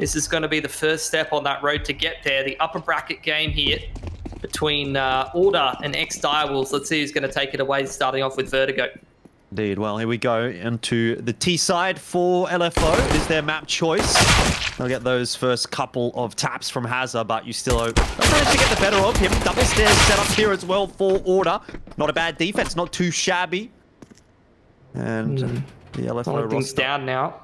This is going to be the first step on that road to get there. The upper bracket game here between Order and ex-Direwolves. Let's see who's going to take it away, starting off with Vertigo. Indeed. Well, here we go into the T side for LFO. It is their map choice. They'll get those first couple of taps from Hazza, but you still don't manage to get the better of him. Double stairs set up here as well for Order. Not a bad defense, not too shabby. And the LFO things down now.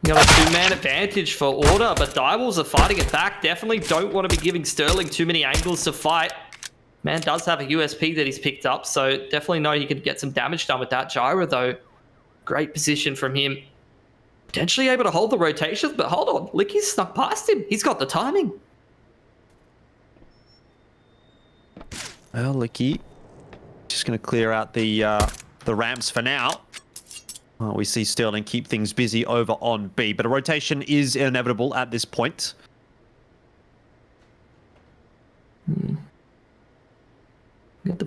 You got a two-man advantage for Order, but Direwolves are fighting it back. Definitely don't want to be giving Sterling too many angles to fight. Man does have a USP that he's picked up, so definitely know he could get some damage done with that. Gyra, though, great position from him. Potentially able to hold the rotations, but hold on. Licky's snuck past him. He's got the timing. Well, Licky just going to clear out the ramps for now. Well, we see Sterling keep things busy over on B, but a rotation is inevitable at this point.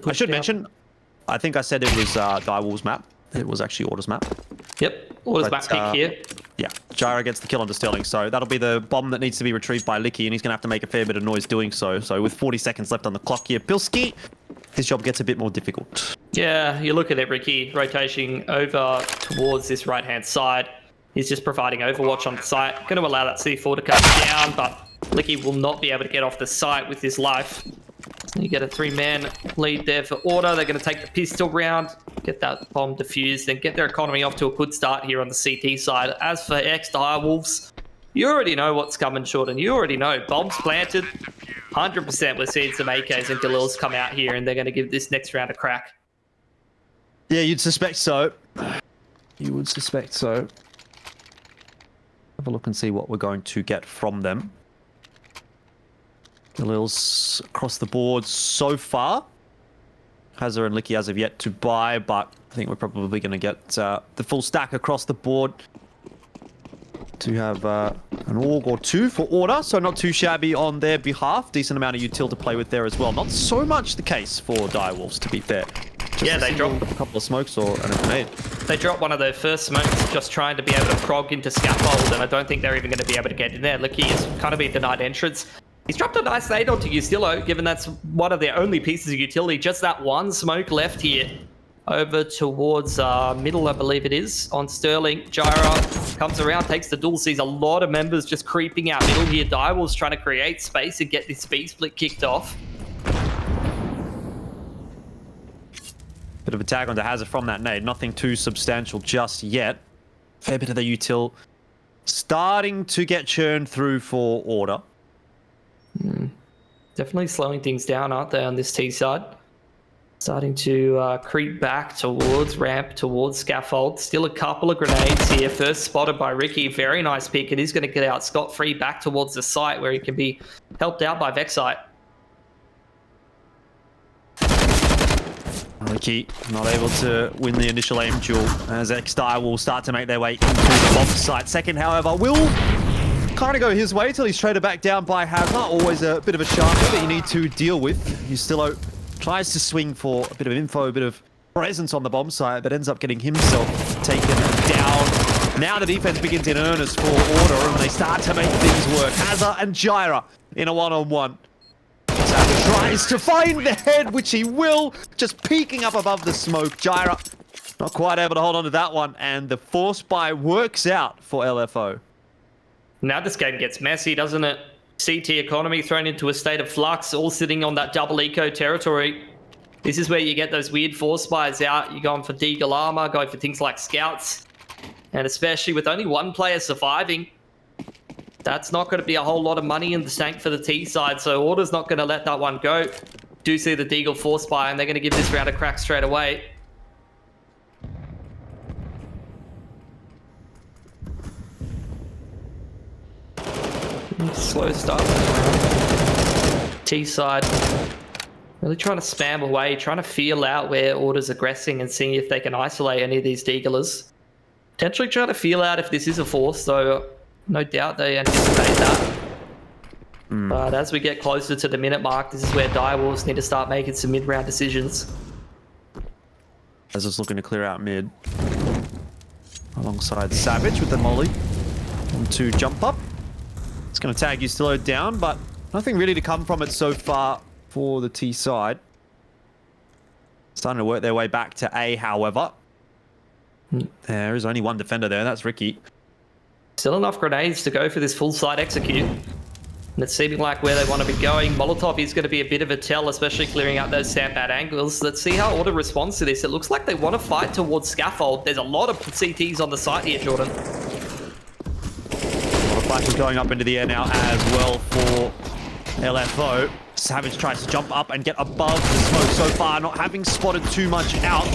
I should mention, I think I said it was Direwolves map. It was actually Order's map. Yep, Order's map pick here. Yeah, Gyra gets the kill onto Sterling, so that'll be the bomb that needs to be retrieved by Licky, and he's going to have to make a fair bit of noise doing so. So with 40 seconds left on the clock here, Pilski, his job gets a bit more difficult. Yeah, you look at it, Ricky, rotating over towards this right-hand side. He's just providing overwatch on the site. Going to allow that C4 to come down, but Licky will not be able to get off the site with his life. You get a three-man lead there for Order. They're going to take the pistol round, get that bomb defused, and get their economy off to a good start here on the CT side. As for ex-Direwolves, you already know what's coming, Jordan. You already know. Bombs planted. 100% we're seeing some AKs and Galils come out here, and they're going to give this next round a crack. Yeah, you'd suspect so. You would suspect so. Have a look and see what we're going to get from them. Galils across the board so far. Hazza and Licky as of yet to buy, but I think we're probably going to get the full stack across the board to have an AUG or two for Order, so not too shabby on their behalf. Decent amount of util to play with there as well. Not so much the case for Direwolves, to be fair. Yeah, they dropped a couple of smokes or an grenade. They dropped one of their first smokes just trying to be able to prog into scaffold, and I don't think they're even going to be able to get in there. Licky has kind of been denied entrance. He's dropped a nice nade onto Ustillo, given that's one of their only pieces of utility. Just that one smoke left here. Over towards middle, I believe it is, on Sterling. Gyra comes around, takes the duel, sees a lot of members just creeping out middle here. Direwolves trying to create space and get this speed split kicked off. Bit of a tag onto Hazza from that nade. Nothing too substantial just yet. Fair bit of the util starting to get churned through for Order. Definitely slowing things down, aren't they, on this T side? Starting to creep back towards ramp, towards scaffold. Still a couple of grenades here. First spotted by Ricky. Very nice pick. And he's going to get out scot-free back towards the site where he can be helped out by Vexite. Licky not able to win the initial aim duel as ex-Dire will start to make their way into the bomb site. Second, however, will kind of go his way till he's traded back down by Hazza. Always a bit of a sharpie that you need to deal with. Ustillo tries to swing for a bit of info, a bit of presence on the bomb site, but ends up getting himself taken down. Now the defense begins in earnest for Order, and they start to make things work. Hazza and Gyra in a one-on-one. Hazza tries to find the head, which he will, just peeking up above the smoke. Gyra not quite able to hold on to that one, and the force buy works out for LFO. Now this game gets messy, doesn't it? CT economy thrown into a state of flux, all sitting on that double eco territory. This is where you get those weird force buys out. You're going for Deagle armor, going for things like scouts. And especially with only one player surviving, that's not going to be a whole lot of money in the tank for the T side. So Order's not going to let that one go. Do see the Deagle force buy, and they're going to give this round a crack straight away. Slow start. T side really trying to spam away, trying to feel out where Order's aggressing and seeing if they can isolate any of these Deaglers. Potentially trying to feel out if this is a force, though no doubt they anticipate that. But as we get closer to the minute mark, this is where Direwolves need to start making some mid-round decisions. As it's looking to clear out mid. Alongside Savage with the molly. And to jump up. It's going to tag Ustilo down, but nothing really to come from it so far for the T side. Starting to work their way back to A, however. There is only one defender there. That's Ricky. Still enough grenades to go for this full side execute. And it's seeming like where they want to be going. Molotov is going to be a bit of a tell, especially clearing out those sandbag angles. Let's see how Order responds to this. It looks like they want to fight towards Scaffold. There's a lot of CTs on the site here, Jordan. A lot of flashes going up into the air now as well for LFO. Savage tries to jump up and get above the smoke so far, not having spotted too much out.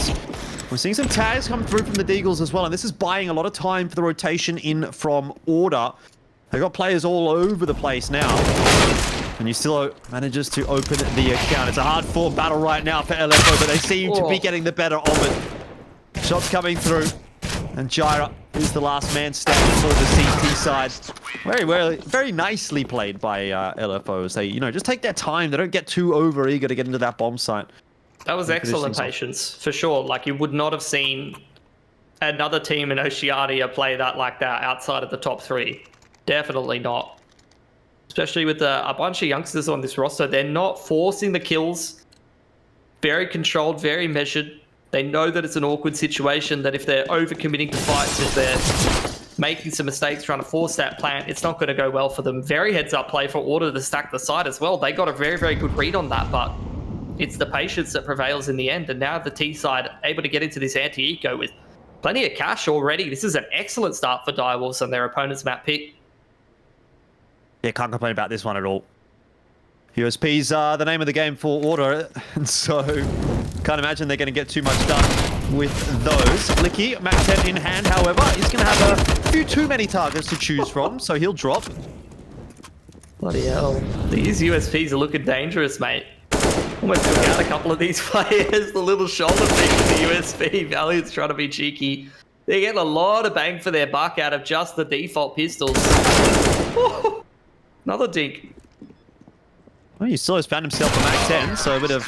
We're seeing some tags come through from the Deagles as well, and this is buying a lot of time for the rotation in from Order. They've got players all over the place now. And Ustilo manages to open the account. It's a hard-fought battle right now for LFO, but they seem to be getting the better of it. Shots coming through. And Jaira is the last man standing for the CT side. Very nicely played by LFO as they, just take their time. They don't get too over-eager to get into that bomb site. That was excellent patience, for sure. Like, you would not have seen another team in Oceania play that like that outside of the top 3. Definitely not. Especially with a bunch of youngsters on this roster. They're not forcing the kills. Very controlled, very measured. They know that it's an awkward situation, that if they're overcommitting to fights, if they're making some mistakes trying to force that plant, it's not going to go well for them. Very heads-up play for Order to stack the side as well. They got a very, very good read on that, but it's the patience that prevails in the end. And now the T side able to get into this anti-eco with plenty of cash already. This is an excellent start for Direwolves on their opponent's map pick. Yeah, can't complain about this one at all. USP's the name of the game for Order, and so can't imagine they're going to get too much done with those. Blicky, Mac 10 in hand, however, he's going to have a few too many targets to choose from, so he'll drop. Bloody hell. These USPs are looking dangerous, mate. Almost took out a couple of these players. The little shoulder thing with the USP. Valiant's trying to be cheeky. They're getting a lot of bang for their buck out of just the default pistols. Woo! Another dink. Well, he still has found himself a Mac 10, so a bit of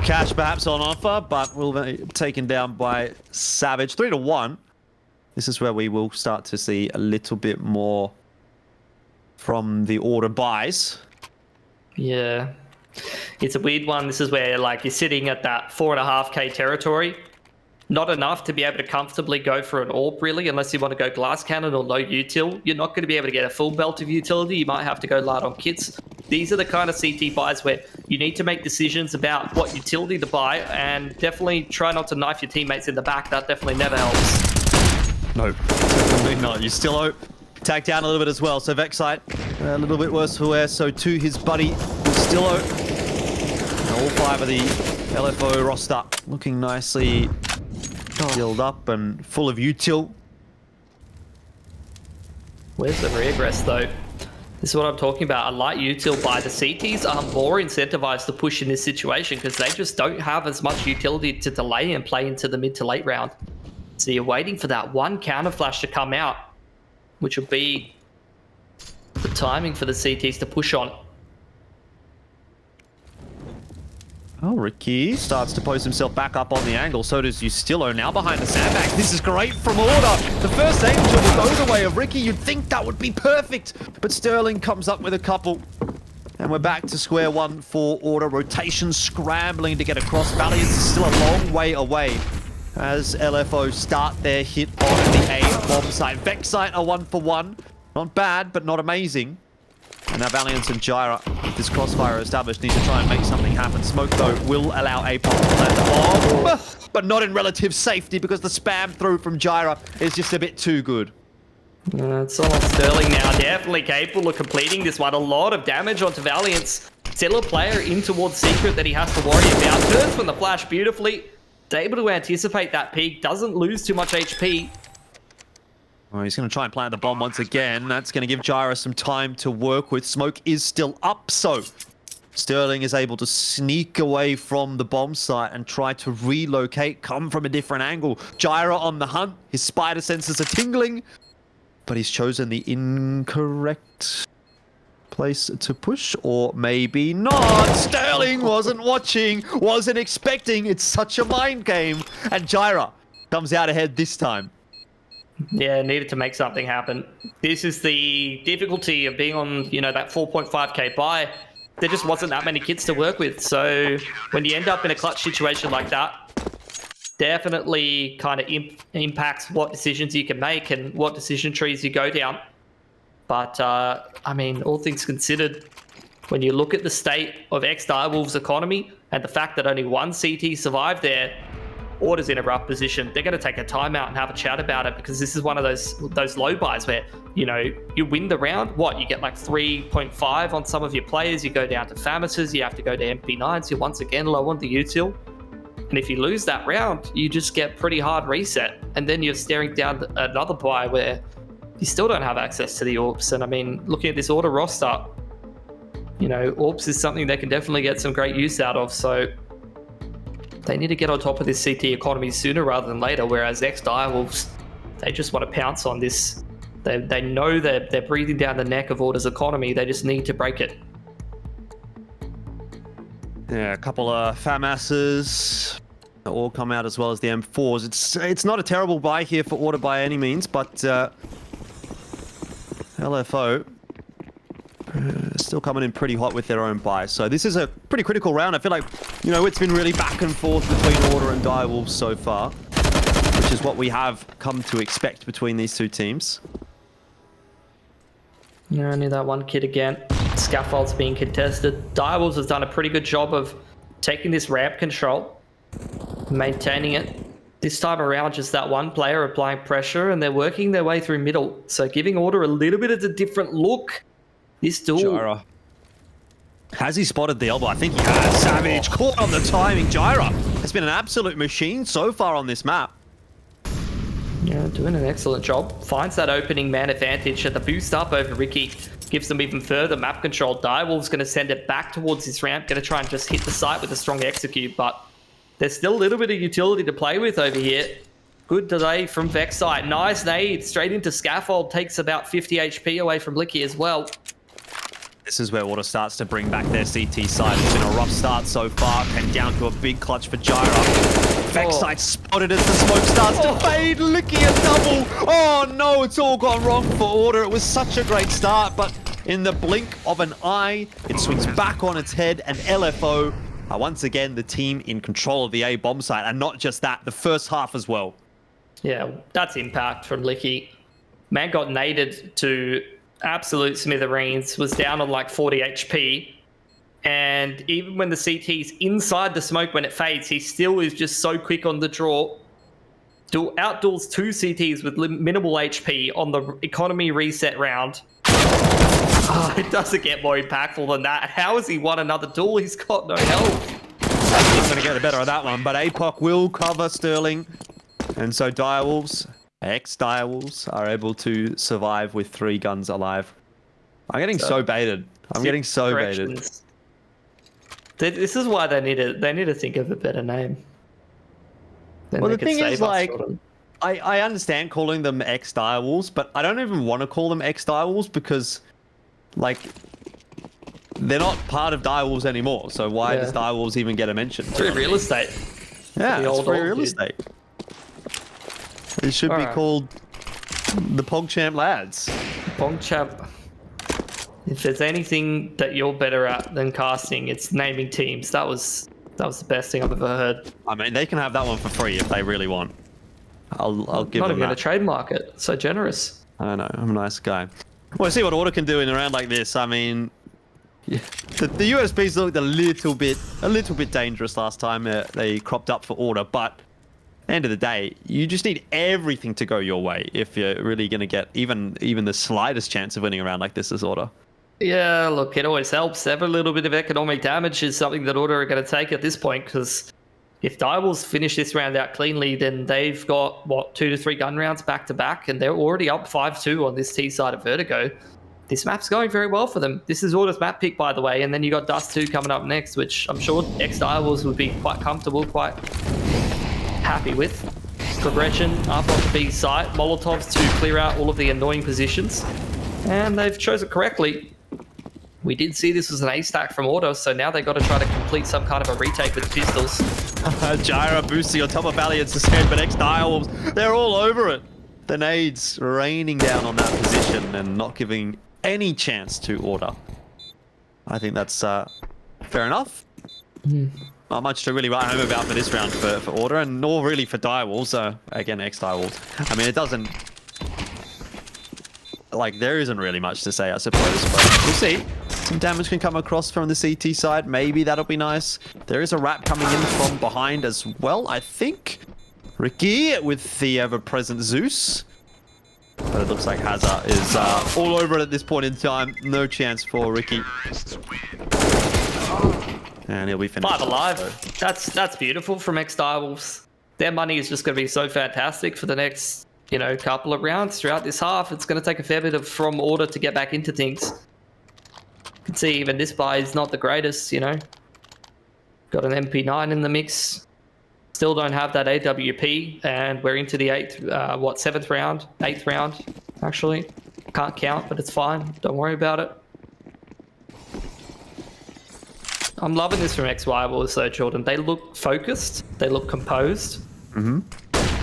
cash perhaps on offer, but will be taken down by Savage. 3-1. This is where we will start to see a little bit more from the Order buys. Yeah. It's a weird one. This is where like you're sitting at that 4.5k territory. Not enough to be able to comfortably go for an AWP, really, unless you want to go glass cannon or low util. You're not going to be able to get a full belt of utility. You might have to go light on kits. These are the kind of CT buys where you need to make decisions about what utility to buy, and definitely try not to knife your teammates in the back. That definitely never helps. No, definitely not. Ustilo tagged down a little bit as well. So Vexite a little bit worse for wear. So to his buddy Ustilo. All 5 of the LFO roster looking nicely filled up and full of util. Where's the regress though? This is what I'm talking about. A light util buy. The CTs are more incentivized to push in this situation because they just don't have as much utility to delay and play into the mid to late round. So you're waiting for that one counter flash to come out, which will be the timing for the CTs to push on. Oh, Ricky starts to post himself back up on the angle. So does Ustilo now behind the sandbags. This is great from Order. The first angel will go the way of Ricky. You'd think that would be perfect. But Sterling comes up with a couple. And we're back to square one for Order. Rotation scrambling to get across. Valiant is still a long way away as LFO start their hit on the A bomb site. Vexite are 1-for-1. Not bad, but not amazing. And now Valiant and Jaira, with this crossfire established, need to try and make something happen. Smoke, though, will allow APOP to plant the bomb, but not in relative safety because the spam through from Jaira is just a bit too good. It's all on Sterling now. Definitely capable of completing this one. A lot of damage onto Valiant's. Still a player in towards Secret that he has to worry about. Turns from the flash beautifully. Is able to anticipate that peak. Doesn't lose too much HP. Well, he's going to try and plant the bomb once again. That's going to give Jaira some time to work with. Smoke is still up, so Sterling is able to sneak away from the bomb site and try to relocate, come from a different angle. Jaira on the hunt. His spider senses are tingling, but he's chosen the incorrect place to push, or maybe not. Sterling wasn't watching, wasn't expecting. It's such a mind game, and Jaira comes out ahead this time. Yeah, needed to make something happen. This is the difficulty of being on, that 4.5k buy. There just wasn't that many kids to work with. So when you end up in a clutch situation like that, definitely kind of impacts what decisions you can make and what decision trees you go down. But, I mean, all things considered, when you look at the state of ex-Direwolves' economy and the fact that only one CT survived there, Order's in a rough position. They're going to take a timeout and have a chat about it, because this is one of those low buys where, you win the round. What? You get like 3.5 on some of your players. You go down to Famuses. You have to go to MP9s. You're once again low on the util. And if you lose that round, you just get pretty hard reset. And then you're staring down another buy where you still don't have access to the AWPs. And I mean, looking at this Order roster, AWPs is something they can definitely get some great use out of. So they need to get on top of this CT economy sooner rather than later, whereas ex-Direwolves, they just want to pounce on this. They know that they're breathing down the neck of Order's economy. They just need to break it. Yeah, a couple of FAMASs all come out, as well as the M4s. It's not a terrible buy here for Order by any means, but LFO still coming in pretty hot with their own buy. So this is a pretty critical round. I feel like, it's been really back and forth between Order and Direwolves so far, which is what we have come to expect between these two teams. Yeah, only that one kid again. Scaffold's being contested. Direwolves has done a pretty good job of taking this ramp control, maintaining it. This time around, just that one player applying pressure, and they're working their way through middle. So giving Order a little bit of a different look. This duel. Gyra. Has he spotted the elbow? I think he has. Savage caught on the timing. Gyra has been an absolute machine so far on this map. Yeah, doing an excellent job. Finds that opening man advantage, and the boost up over Ricky gives them even further map control. Direwolves going to send it back towards this ramp, going to try and just hit the site with a strong execute, but there's still a little bit of utility to play with over here. Good delay from Vexite. Nice nade straight into Scaffold. Takes about 50 HP away from Licky as well. This is where Order starts to bring back their CT side. It's been a rough start so far. Came down to a big clutch for Gyra. Vexite spotted as the smoke starts to fade. Licky a double. Oh no, it's all gone wrong for Order. It was such a great start, but in the blink of an eye, it swings back on its head, and LFO are once again the team in control of the A bomb site. And not just that, the first half as well. Yeah, that's impact from Licky. Man got naded to absolute smithereens, was down on like 40 HP. And even when the CT's inside the smoke when it fades, he still is just so quick on the draw. Outduels two CTs with minimal HP on the economy reset round. It doesn't get more impactful than that. How has he won another duel? He's got no health. I'm going to get the better of that one, but APOC will cover Sterling. And so Direwolves, ex-Direwolves, are able to survive with 3 guns alive. I'm getting so baited. I'm getting so baited. This is why they need to think of a better name. Well, the thing is, like, I understand calling them ex-Direwolves, but I don't even want to call them ex-Direwolves because, like, they're not part of Direwolves anymore. So why does Direwolves even get a mention? Free real estate. Yeah, it's free real estate. It should be called the PogChamp Lads. PogChamp. If there's anything that you're better at than casting, it's naming teams. That was the best thing I've ever heard. I mean, they can have that one for free if they really want. I'll give them that. Not even going to trademark it. So generous. I don't know. I'm a nice guy. Well, see what Order can do in a round like this. I mean, the USPs looked a little bit dangerous last time they cropped up for Order, but at the end of the day, you just need everything to go your way if you're really going to get even the slightest chance of winning a round like this as Order. Yeah, look, it always helps. Every little bit of economic damage is something that Order are going to take at this point, because if Direwolves finish this round out cleanly, then they've got, 2 to 3 gun rounds back to back, and they're already up 5-2 on this T side of Vertigo. This map's going very well for them. This is Order's map pick, by the way, and then you got Dust 2 coming up next, which I'm sure ex-Direwolves would be quite comfortable, quite happy with. Progression up on the B site, Molotovs to clear out all of the annoying positions, and they've chosen correctly. We did see this was an A stack from Order, so now they've got to try to complete some kind of a retake with pistols. Gyra boosting on top of Valiant's Ascend, but ex-Direwolves, they're all over it. The nades raining down on that position and not giving any chance to Order. I think that's fair enough. Not much to really write home about for this round for Order, and nor really for Direwolves. Again, ex-Direwolves. I mean, it doesn't... Like, there isn't really much to say, I suppose, but we'll see. Some damage can come across from the CT side. Maybe that'll be nice. There is a wrap coming in from behind as well, I think. Ricky with the ever-present Zeus. But it looks like Hazard is all over it at this point in time. No chance for Ricky. And he'll be finished. 5 alive. That's beautiful from ex-Direwolves. Their money is just going to be so fantastic for the next, you know, couple of rounds throughout this half. It's going to take a fair bit of from Order to get back into things. You can see even this buy is not the greatest, you know. Got an MP9 in the mix. Still don't have that AWP, and we're into the 7th round? 8th round, actually. Can't count, but it's fine. Don't worry about it. I'm loving this from ex-Direwolves though, Jordan. They look focused. They look composed.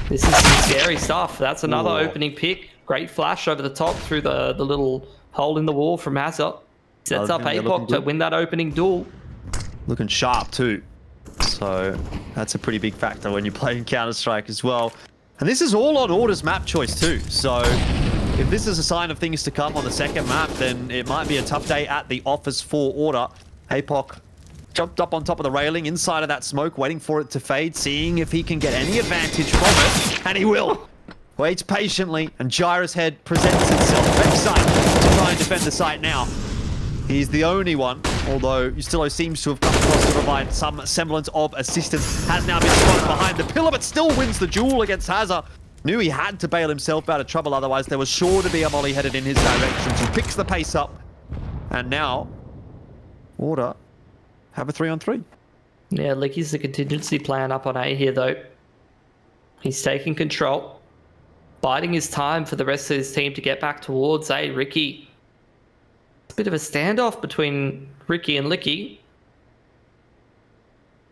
This is some scary stuff. That's another opening pick. Great flash over the top through the little hole in the wall from Hazard. Sets up APOC to win that opening duel. Looking sharp too. So that's a pretty big factor when you're playing Counter-Strike as well. And this is all on Order's map choice too. So if this is a sign of things to come on the second map, then it might be a tough day at the office for Order. APOC jumped up on top of the railing inside of that smoke, waiting for it to fade, seeing if he can get any advantage from it. And he will. Waits patiently, and Gyra's head presents itself backside to try and defend the site now. He's the only one, although Ustillo seems to have come across to provide some semblance of assistance. Has now been spotted behind the pillar, but still wins the duel against Hazard. Knew he had to bail himself out of trouble, otherwise there was sure to be a molly headed in his direction. So he picks the pace up, and now Order have a 3-on-3. Yeah, Licky's the contingency plan up on A here, though. He's taking control, biding his time for the rest of his team to get back towards A. Ricky. It's a bit of a standoff between Ricky and Licky,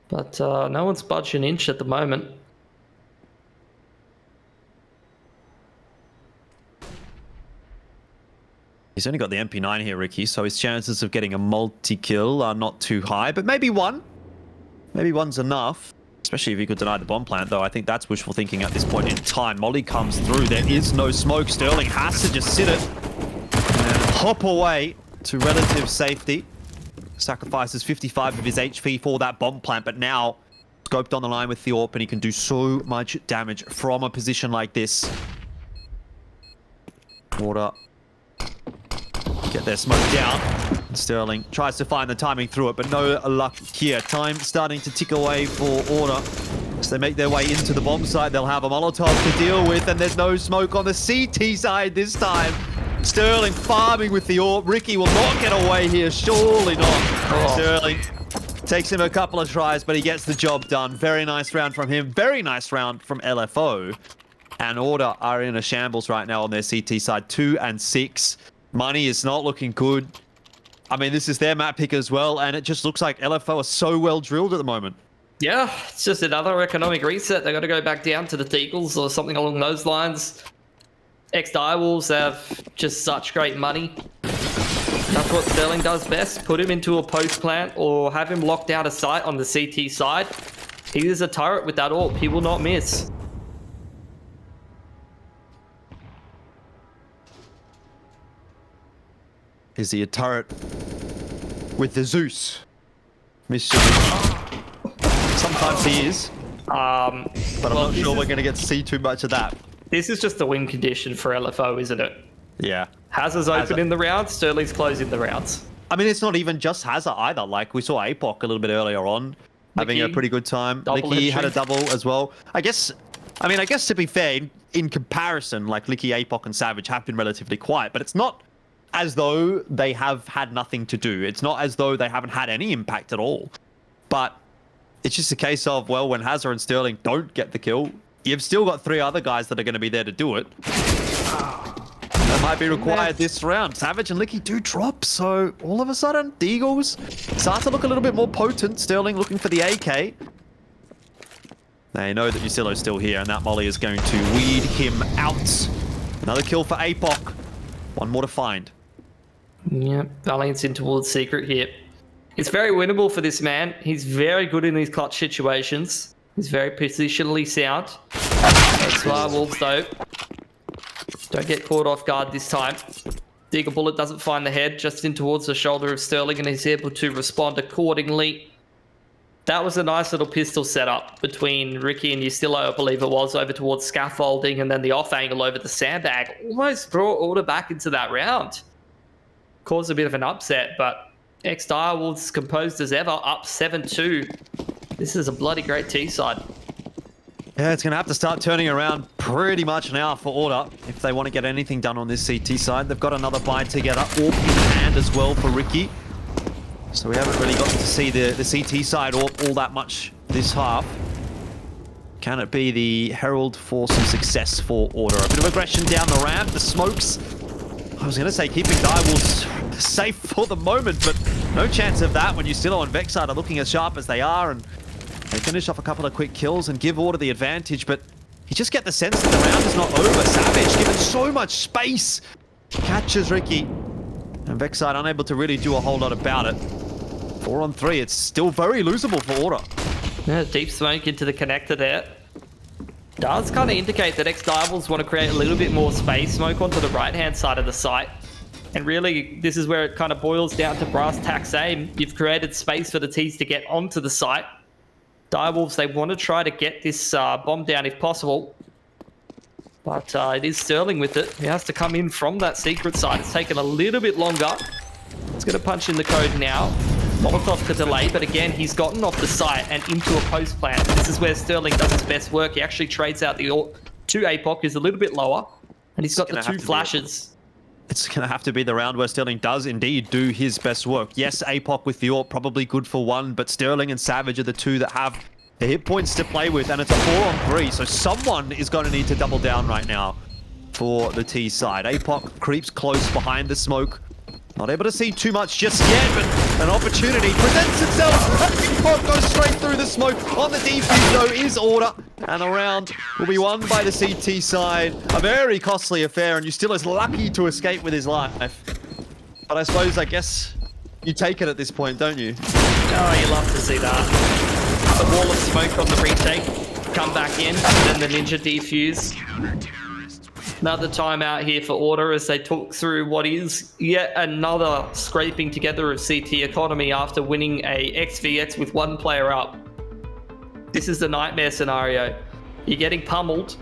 but no one's budged an inch at the moment. He's only got the MP9 here, Ricky, so his chances of getting a multi-kill are not too high, but maybe one. Maybe one's enough, especially if he could deny the bomb plant, though. I think that's wishful thinking at this point in time. Molly comes through. There is no smoke. Sterling has to just sit it and hop away to relative safety. Sacrifices 55 of his HP for that bomb plant, but now scoped on the line with the AWP, and he can do so much damage from a position like this. Order get their smoke down. Sterling tries to find the timing through it, but no luck here. Time starting to tick away for Order. As they make their way into the bomb site, they'll have a Molotov to deal with, and there's no smoke on the CT side this time. Sterling farming with the AWP. Ricky will not get away here, surely not. Sterling takes him a couple of tries, but he gets the job done. Very nice round from him. Very nice round from LFO. And Order are in a shambles right now on their CT side. 2 and 6. Money is not looking good. I mean, this is their map pick as well, and it just looks like LFO are so well drilled at the moment. Yeah, it's just another economic reset. They've got to go back down to the Teagles or something along those lines. Ex-Direwolves have just such great money. That's what Sterling does best. Put him into a post plant or have him locked out of sight on the CT side. He is a turret with that AWP. He will not miss. Is he a turret with the Zeus? Sometimes he is. But I'm not sure we're going to get to see too much of that. This is just a win condition for LFO, isn't it? Yeah. Hazard's open in the rounds, Sterling's closing the rounds. I mean, it's not even just Hazard either. Like, we saw APOC a little bit earlier on, having a pretty good time. Licky had a double as well. I guess to be fair, in comparison, like Licky, APOC, and Savage have been relatively quiet, but it's not as though they have had nothing to do. It's not as though they haven't had any impact at all. But it's just a case of, well, when Hazard and Sterling don't get the kill, you've still got 3 other guys that are going to be there to do it. That might be required this round. Savage and Licky do drop, so all of a sudden, the Eagles start to look a little bit more potent. Sterling looking for the AK. They know that Ustillo's still here, and that molly is going to weed him out. Another kill for APOC. One more to find. Yep, Valiant's in towards Secret here. It's very winnable for this man. He's very good in these clutch situations. He's very positionally sound. Ex-Direwolves, though, don't get caught off guard this time. Digger bullet doesn't find the head, just in towards the shoulder of Sterling, and he's able to respond accordingly. That was a nice little pistol setup between Ricky and Ustillo, I believe it was, over towards scaffolding, and then the off angle over the sandbag. Almost brought order back into that round. Caused a bit of an upset, but ex-Direwolves composed as ever, up 7-2. This is a bloody great T-side. Yeah, it's going to have to start turning around pretty much now for Order if they want to get anything done on this CT side. They've got another buy together, AWP in hand as well for Ricky. So we haven't really got to see the CT side AWP all that much this half. Can it be the herald for some success for Order? A bit of aggression down the ramp, the smokes. I was going to say keeping Direwolves safe for the moment, but no chance of that when Ustillo and Vexite are looking as sharp as they are, and they finish off a couple of quick kills and give Order the advantage, but you just get the sense that the round is not over. Savage, given so much space, catches Ricky, and Vexite unable to really do a whole lot about it. 4 on 3, it's still very losable for Order. Yeah, deep smoke into the connector there. Does kind of indicate that ex-Direwolves want to create a little bit more space, smoke onto the right-hand side of the site. And really, this is where it kind of boils down to brass tacks aim. You've created space for the T's to get onto the site. Direwolves, they want to try to get this bomb down if possible. But it is Sterling with it. He has to come in from that secret side. It's taken a little bit longer. It's going to punch in the code now. Molotov to delay, but again, he's gotten off the site and into a post plant. This is where Sterling does his best work. He actually trades out the AWP to APOC, who's a little bit lower, and he's got the 2 flashes. It's going to have to be the round where Sterling does indeed do his best work. Yes, APOC with the AWP probably good for 1, but Sterling and Savage are the 2 that have the hit points to play with, and it's a 4 on 3, so someone is going to need to double down right now for the T side. APOC creeps close behind the smoke. Not able to see too much just yet, but an opportunity presents itself. APOC goes straight through the smoke. On the defuse, though, is Order. And a round will be won by the CT side. A very costly affair, and Ustillo is lucky to escape with his life. But I guess you take it at this point, don't you? Oh, you love to see that. The wall of smoke on the retake. Come back in, and then the ninja defuse. Another timeout here for Order as they talk through what is yet another scraping together of CT economy after winning a XVX with 1 player up. This is the nightmare scenario. You're getting pummeled,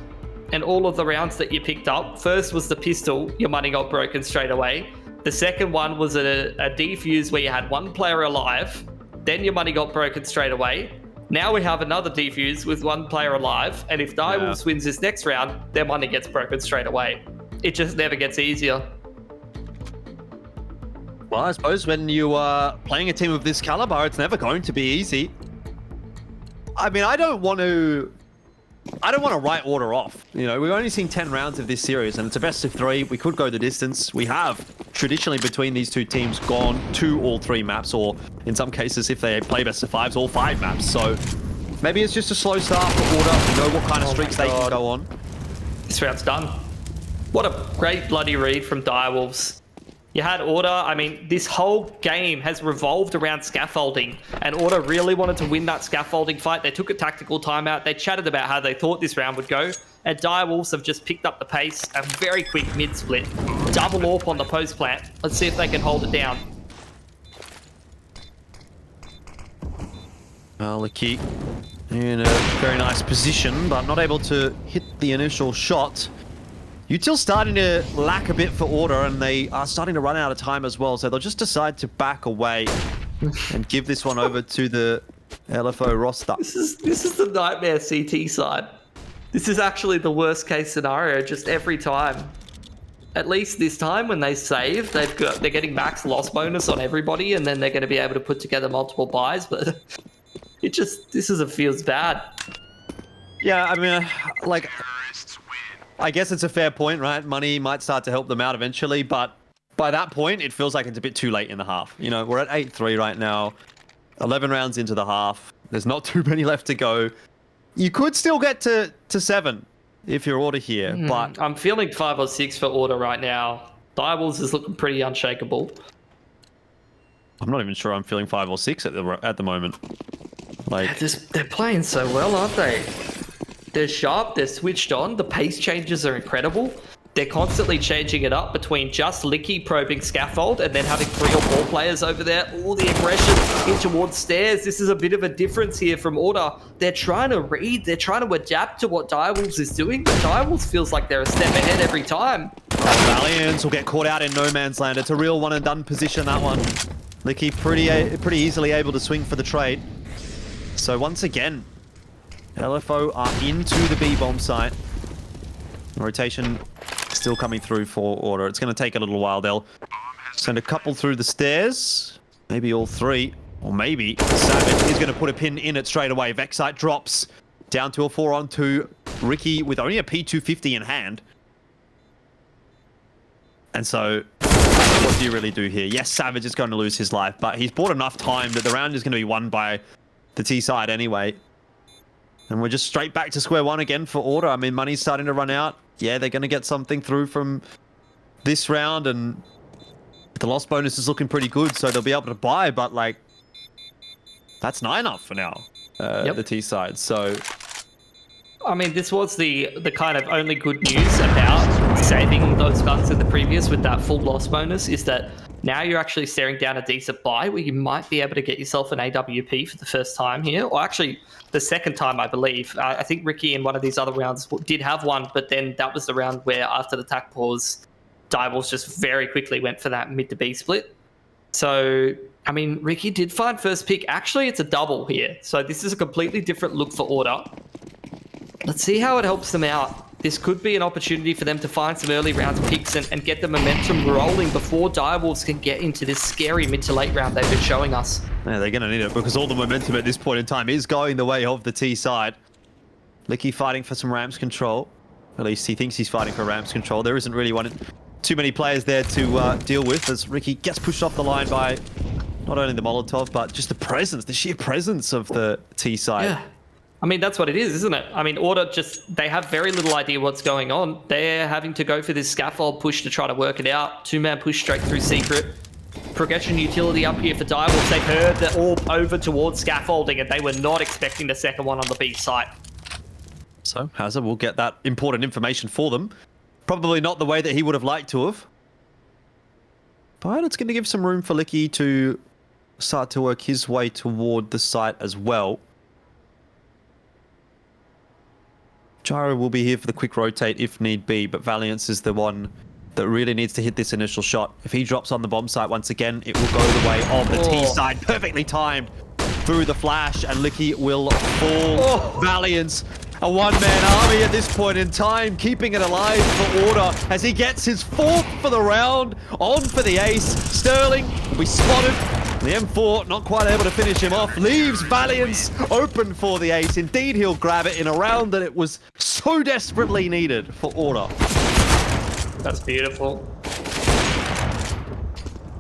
and all of the rounds that you picked up, first was the pistol, your money got broken straight away. The second one was a defuse where you had 1 player alive, then your money got broken straight away. Now we have another defuse with 1 player alive, and if Direwolves wins this next round, their money gets broken straight away. It just never gets easier. Well, I suppose when you are playing a team of this caliber, it's never going to be easy. I mean, I don't want to write Order off. You know, we've only seen 10 rounds of this series, and it's a best of 3. We could go the distance. We have traditionally between these 2 teams gone to all 3 maps, or in some cases, if they play best of 5s, all 5 maps. So maybe it's just a slow start for Order. We know what kind of streaks they can go on. This round's done. What a great bloody read from Direwolves. You had Order. I mean, this whole game has revolved around scaffolding, and Order really wanted to win that scaffolding fight. They took a tactical timeout. They chatted about how they thought this round would go, and Direwolves have just picked up the pace. A very quick mid-split. Double AWP on the post plant. Let's see if they can hold it down. Well, the key in a very nice position, but not able to hit the initial shot. Util's starting to lack a bit for Order, and they are starting to run out of time as well, so they'll just decide to back away and give this one over to the LFO roster. This is the nightmare CT side. This is actually the worst case scenario just every time. At least this time when they save, they're getting max loss bonus on everybody, and then they're going to be able to put together multiple buys, but feels bad. Yeah, I mean, like, I guess it's a fair point, right? Money might start to help them out eventually, but by that point, it feels like it's a bit too late in the half. You know, we're at 8-3 right now, 11 rounds into the half. There's not too many left to go. You could still get to 7. if you're Order here, but I'm feeling 5 or 6 for Order right now. Direwolves is looking pretty unshakable. I'm not even sure I'm feeling 5 or 6 at the moment. Like, They're playing so well, aren't they? They're sharp, they're switched on, the pace changes are incredible. They're constantly changing it up between just Licky probing scaffold and then having 3 or 4 players over there. All the aggression in towards stairs. This is a bit of a difference here from Order. They're trying to read, they're trying to adapt to what Direwolves is doing, but Direwolves feels like they're a step ahead every time. Valiants will get caught out in no man's land. It's a real one and done position, that one. Licky pretty easily able to swing for the trade. So once again, LFO are into the B-bomb site. Rotation still coming through for Order. It's going to take a little while. They'll send a couple through the stairs. Maybe all 3. Or maybe Savage is going to put a pin in it straight away. Vexite drops down to a 4-on-2. Ricky with only a P250 in hand. And so, what do you really do here? Yes, Savage is going to lose his life, but he's bought enough time that the round is going to be won by the T side anyway. And we're just straight back to square one again for Order. I mean, money's starting to run out. Yeah, they're going to get something through from this round, and the loss bonus is looking pretty good, so they'll be able to buy, but like, that's 9 up for now, the T side. So, I mean, this was the kind of only good news about saving those guns in the previous with that full loss bonus is that now you're actually staring down a decent buy where you might be able to get yourself an AWP for the first time here, or actually the second time, I believe. I think Ricky in one of these other rounds did have one, but then that was the round where after the attack pause, Direwolves just very quickly went for that mid to B split. So, I mean, Ricky did find first pick. Actually, it's a double here. So this is a completely different look for Order. Let's see how it helps them out. This could be an opportunity for them to find some early round picks and get the momentum rolling before Direwolves can get into this scary mid to late round they've been showing us. Yeah, they're going to need it because all the momentum at this point in time is going the way of the T side. Licky fighting for some ramps control. At least he thinks he's fighting for ramps control. There isn't really too many players there to deal with as Ricky gets pushed off the line by not only the Molotov, but just the sheer presence of the T side. Yeah. I mean, that's what it is, isn't it? I mean, Order they have very little idea what's going on. They're having to go for this scaffold push to try to work it out. 2-man push straight through secret. Progression utility up here for Direwolves. They heard the orb over towards scaffolding and they were not expecting the second one on the B site. So Hazard will get that important information for them. Probably not the way that he would have liked to have. But it's going to give some room for Licky to start to work his way toward the site as well. Gyro will be here for the quick rotate if need be, but Valiance is the one that really needs to hit this initial shot. If he drops on the bomb site once again, it will go the way of the T side. Perfectly timed through the flash, and Licky will fall. Valiance, a one-man army at this point in time, keeping it alive for Order as he gets his 4th for the round. On for the ace. Sterling will be spotted. The M4 not quite able to finish him off. Leaves Valiance open for the ace. Indeed, he'll grab it in a round that it was so desperately needed for Order. That's beautiful.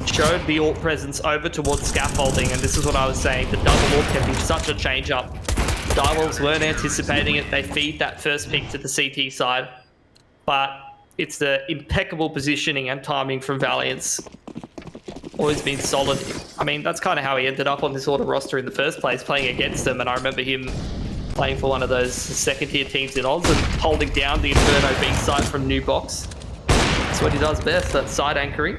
Showed the AWP presence over towards scaffolding, and this is what I was saying. The double AWP can be such a change-up. Direwolves weren't anticipating it. They feed that first pick to the CT side. But it's the impeccable positioning and timing from Valiance. Always been solid. I mean, that's kind of how he ended up on this Order roster in the first place, playing against them. And I remember him playing for one of those second-tier teams in Oz and holding down the Inferno B side from New Box. That's what he does best, that side anchoring.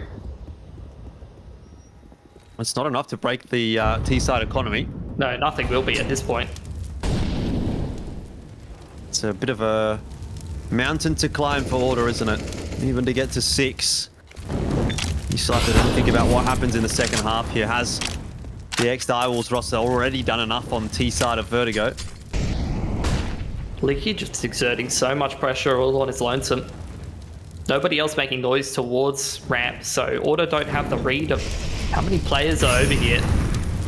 It's not enough to break the T-side economy. No, nothing will be at this point. It's a bit of a mountain to climb for Order, isn't it? Even to get to 6. You start to think about what happens in the second half here. Has the ex-Direwolves roster already done enough on T-side of Vertigo? Licky just exerting so much pressure all on his lonesome. Nobody else making noise towards ramp, so Order don't have the read of how many players are over here.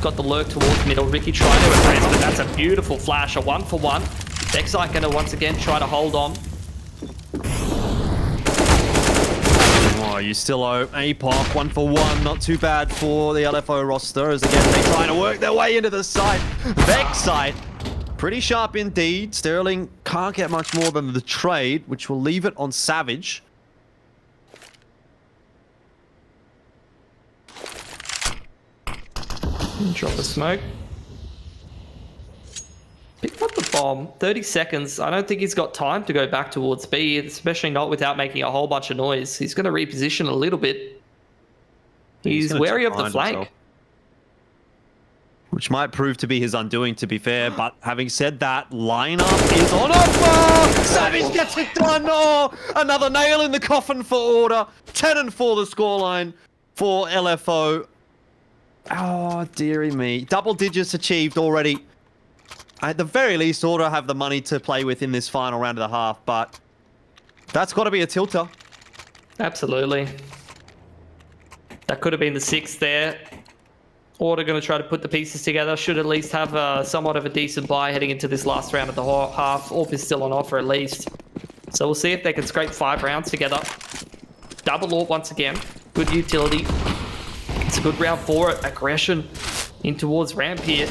Got the lurk towards middle. Ricky trying to address, but that's a beautiful flash. A 1-for-1. Vexite going to once again try to hold on. Oh, you still owe APOC 1-for-1. Not too bad for the LFO roster as again they try to work their way into the site. Vexite Pretty sharp indeed. Sterling can't get much more than the trade, which will leave it on Savage. Drop a smoke. Pick up the bomb. 30 seconds. I don't think he's got time to go back towards B, especially not without making a whole bunch of noise. He's going to reposition a little bit. He's wary of the flank. Himself, which might prove to be his undoing, to be fair. But having said that, lineup is on offer. Savage gets it done. Oh, another nail in the coffin for Order. 10-4 the scoreline for LFO. Oh, dearie me. Double digits achieved already. At the very least, Order have the money to play with in this final round of the half, but that's got to be a tilter. Absolutely. That could have been the 6th there. Order going to try to put the pieces together. Should at least have somewhat of a decent buy heading into this last round of the half. AWP is still on offer at least. So we'll see if they can scrape 5 rounds together. Double AWP once again. Good utility. It's a good round for it. Aggression in towards ramp here.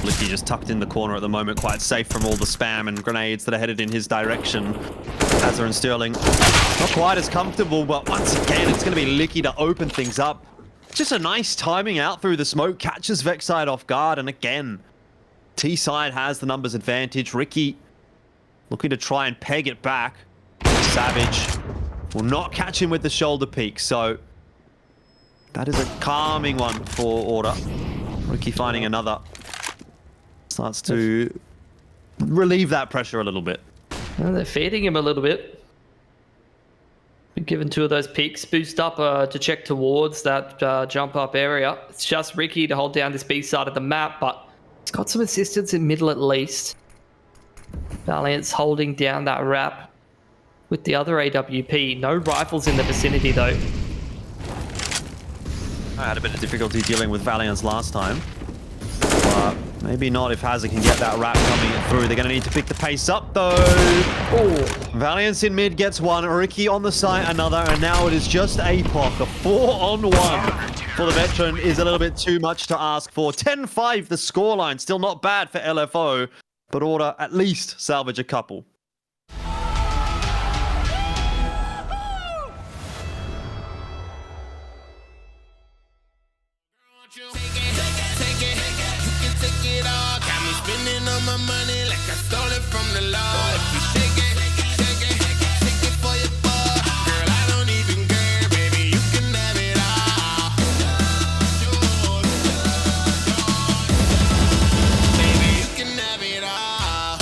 Licky just tucked in the corner at the moment, quite safe from all the spam and grenades that are headed in his direction. Hazard and Sterling not quite as comfortable, but once again, it's going to be Licky to open things up. Just a nice timing out through the smoke, catches Vexside off guard, and again, T-side has the numbers advantage. Ricky looking to try and peg it back. Savage will not catch him with the shoulder peek, so that is a calming one for Order. Ricky finding another. Starts to relieve that pressure a little bit. Well, they're feeding him a little bit. Been given 2 of those peaks. Boost up to check towards that jump up area. It's just Ricky to hold down this B side of the map, but he's got some assistance in middle at least. Valiant's holding down that wrap with the other AWP. No rifles in the vicinity though. I had a bit of difficulty dealing with Valiants last time. But maybe not if Hazard can get that wrap coming through. They're going to need to pick the pace up though. Oh, Valiants in mid gets one. Ricky on the side another. And now it is just APOC. A 4-on-1 for the veteran is a little bit too much to ask for. 10-5 the scoreline. Still not bad for LFO. But Order at least salvage a couple. My money like I stole it from the law. If you shake it for your boy. Girl, I don't even care, baby, you can have it all. Baby, you can have it all.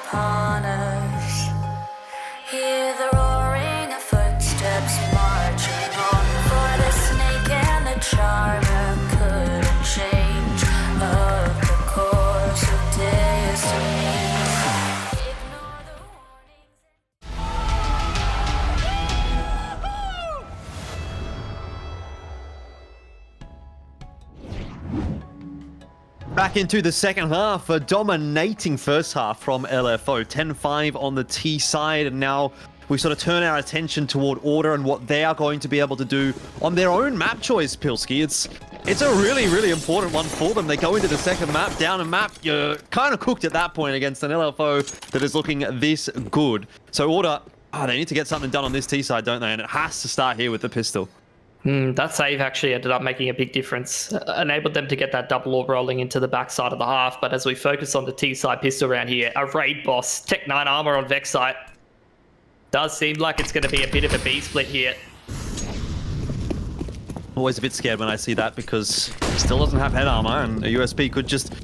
upon us. Hear the roaring of footsteps marching on. For the snake and the charmer couldn't change up the course of destiny. Ignore the warnings. Back into the second half, a dominating first half from LFO. 10-5 on the T side, and now we sort of turn our attention toward Order and what they are going to be able to do on their own map choice, Pilski. It's a really, really important one for them. They go into the second map, down a map. You're kind of cooked at that point against an LFO that is looking this good. So Order, they need to get something done on this T side, don't they? And it has to start here with the pistol. That save actually ended up making a big difference. Enabled them to get that double orb rolling into the backside of the half. But as we focus on the T-side pistol around here, a raid boss, Tech 9 armor on Vexite. Does seem like it's going to be a bit of a B split here. Always a bit scared when I see that because he still doesn't have head armor, and a USP could just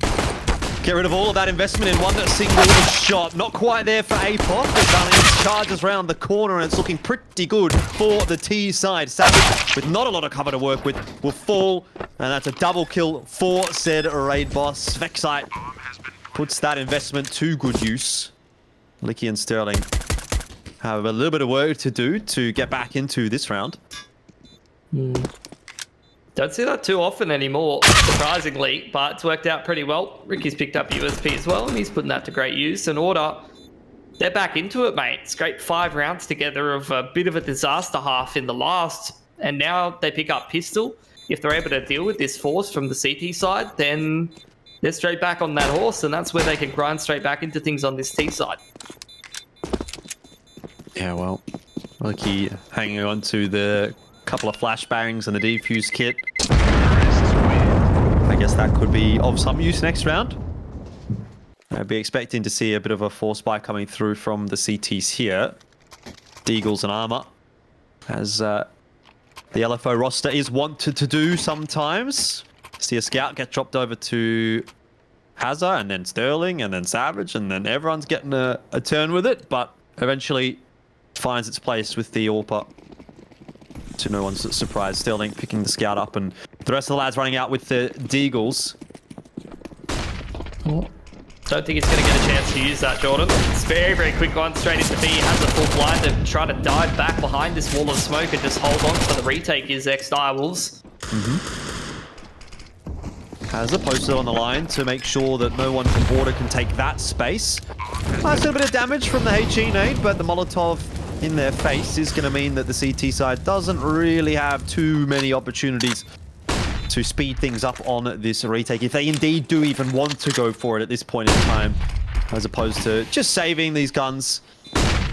get rid of all of that investment in one single shot. Not quite there for APOC. It charges around the corner, and it's looking pretty good for the T side. Savage, with not a lot of cover to work with, will fall, and that's a double kill for said raid boss. Vexite puts that investment to good use. Licky and Sterling have a little bit of work to do to get back into this round. Don't see that too often anymore, surprisingly, but it's worked out pretty well. Ricky's picked up USP as well, and he's putting that to great use. And Order, they're back into it, mate. Scraped 5 rounds together of a bit of a disaster half in the last, and now they pick up pistol. If they're able to deal with this force from the CT side, then they're straight back on that horse, and that's where they can grind straight back into things on this T side. Yeah, well, Licky hanging on to the couple of flashbangs and the defuse kit. I guess that could be of some use next round. I'd be expecting to see a bit of a force buy coming through from the CTs here. Deagles and armor, as the LFO roster is wanted to do sometimes. See a scout get dropped over to Hazza, and then Sterling, and then Savage, and then everyone's getting a turn with it, but eventually finds its place with the AWPer. To no one's surprise, Sterling picking the scout up, and the rest of the lads running out with the Deagles. Don't think he's going to get a chance to use that, Jordan. It's very, very quick one straight into B. Has a full blind to try to dive back behind this wall of smoke and just hold on to the retake is ex-Direwolves. Has a poster on the line to make sure that no one from Order can take that space. Nice little bit of damage from the HE nade, but the Molotov in their face is going to mean that the CT side doesn't really have too many opportunities to speed things up on this retake, if they indeed do even want to go for it at this point in time, as opposed to just saving these guns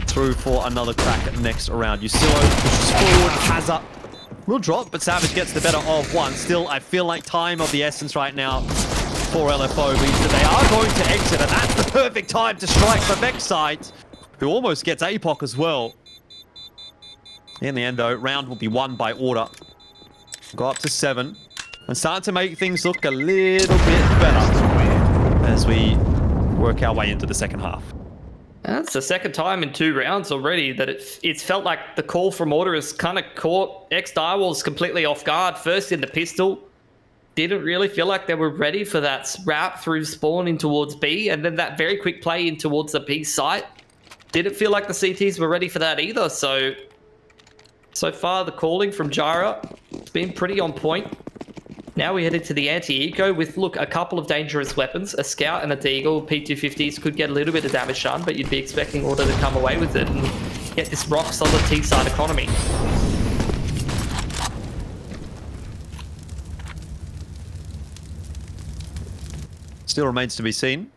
through for another crack next round. Usillo pushes forward, Hazza will drop, but Savage gets the better of one. Still, I feel like time of the essence right now for LFO means that they are going to exit, and that's the perfect time to strike for Vexite, who almost gets APOC as well. In the end, though, round will be won by Order. Go up to 7 and start to make things look a little bit better as we work our way into the second half. That's the second time in 2 rounds already that it's felt like the call from Order has kind of caught ex-Direwolves completely off guard. First in the pistol, didn't really feel like they were ready for that wrap through spawn in towards B, and then that very quick play in towards the B site. Didn't feel like the CTs were ready for that either, so far the calling from Jara has been pretty on point. Now we head into the anti-eco with, look, a couple of dangerous weapons. A Scout and a Deagle. P250s could get a little bit of damage done, but you'd be expecting Order to come away with it and get this rock-solid T-side economy. Still remains to be seen.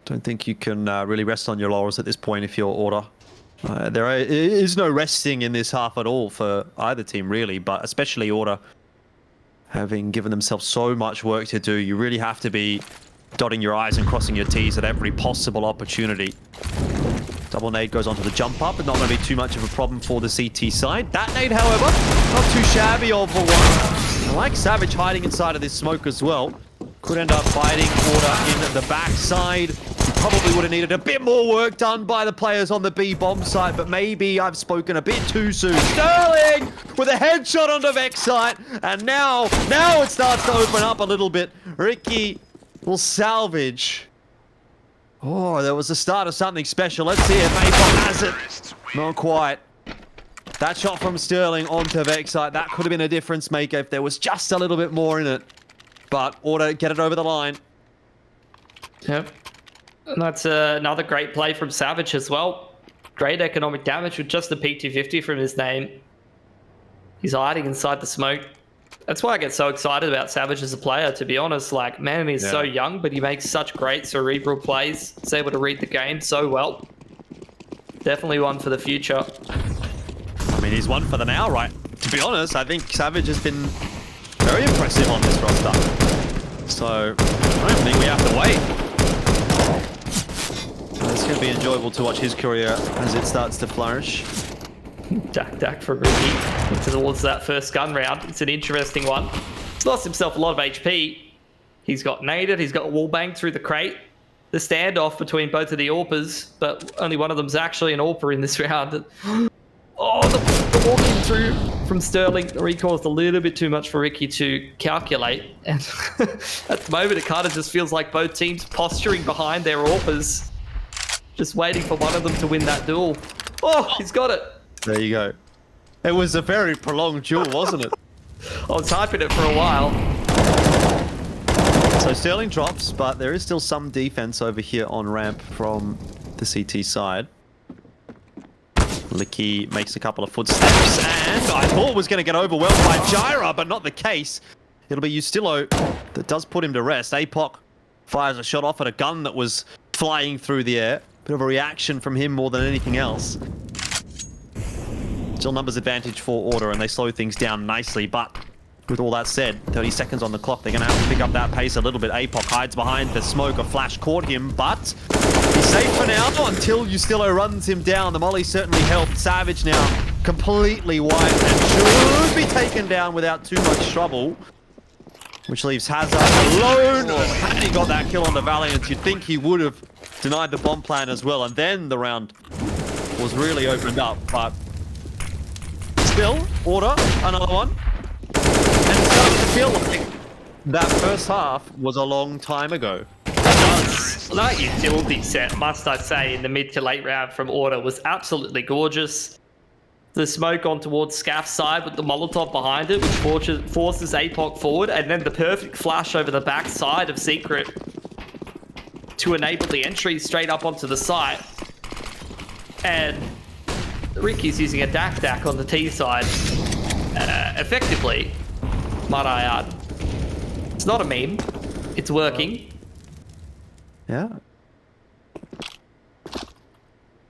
Don't think you can really rest on your laurels at this point if you're Order. There is no resting in this half at all for either team, really, but especially Order. Having given themselves so much work to do, you really have to be dotting your I's and crossing your T's at every possible opportunity. Double nade goes onto the jump up, but not going to be too much of a problem for the CT side. That nade, however, not too shabby of a one. I like Savage hiding inside of this smoke as well. Could end up fighting Order in the backside. probably would have needed a bit more work done by the players on the B bomb site, but maybe I've spoken a bit too soon. Sterling with a headshot on the Vex site, and now it starts to open up a little bit. Ricky will salvage. Oh, there was the start of something special. Let's see if Apon has it. Not quite. That shot from Sterling onto Vex site, that could have been a difference maker if there was just a little bit more in it. But Order get it over the line. Yep. And that's another great play from Savage as well. Great economic damage with just the P250 from his name. He's hiding inside the smoke. That's why I get so excited about Savage as a player, to be honest. Like, man, he's so young, but he makes such great cerebral plays. He's able to read the game so well. Definitely one for the future. I mean, he's one for the now, right? To be honest, I think Savage has been very impressive on this roster. So, I don't think we have to wait. It's going to be enjoyable to watch his career as it starts to flourish. Dak for Ricky towards that first gun round. It's an interesting one. He's lost himself a lot of HP. He's got naded, he's got wallbanged through the crate. The standoff between both of the AWPers, but only one of them's actually an AWPer in this round. Oh, the walking through from Sterling. The recoil's a little bit too much for Ricky to calculate. And at the moment, it kind of just feels like both teams posturing behind their AWPers, just waiting for one of them to win that duel. Oh, he's got it. There you go. It was a very prolonged duel, wasn't it? I was hyping it for a while. So Sterling drops, but there is still some defense over here on ramp from the CT side. Licky makes a couple of footsteps, and I thought was going to get overwhelmed by Jyra, but not the case. It'll be Ustillo that does put him to rest. Apoc fires a shot off at a gun that was flying through the air. Bit of a reaction from him more than anything else. Still numbers advantage for Order, and they slow things down nicely, but with all that said, 30 seconds on the clock, they're going to have to pick up that pace a little bit. Apoc hides behind the smoke. A flash caught him, but he's safe for now until Ustillo runs him down. The molly certainly helped. Savage now completely wiped and should be taken down without too much trouble, which leaves Hazard alone. Had he got that kill on the Valiant, you'd think he would have denied the bomb plan as well, and then the round was really opened up, but still, Order, another one. And it starts to feel like that first half was a long time ago. That utility set, must I say, in the mid to late round from Order was absolutely gorgeous. The smoke on towards Scaff's side with the Molotov behind it, which forces Apoc forward, and then the perfect flash over the back side of Secret to enable the entry straight up onto the site. And Ricky's using a Dak on the T side effectively, might I add. It's not a meme. It's working. Yeah.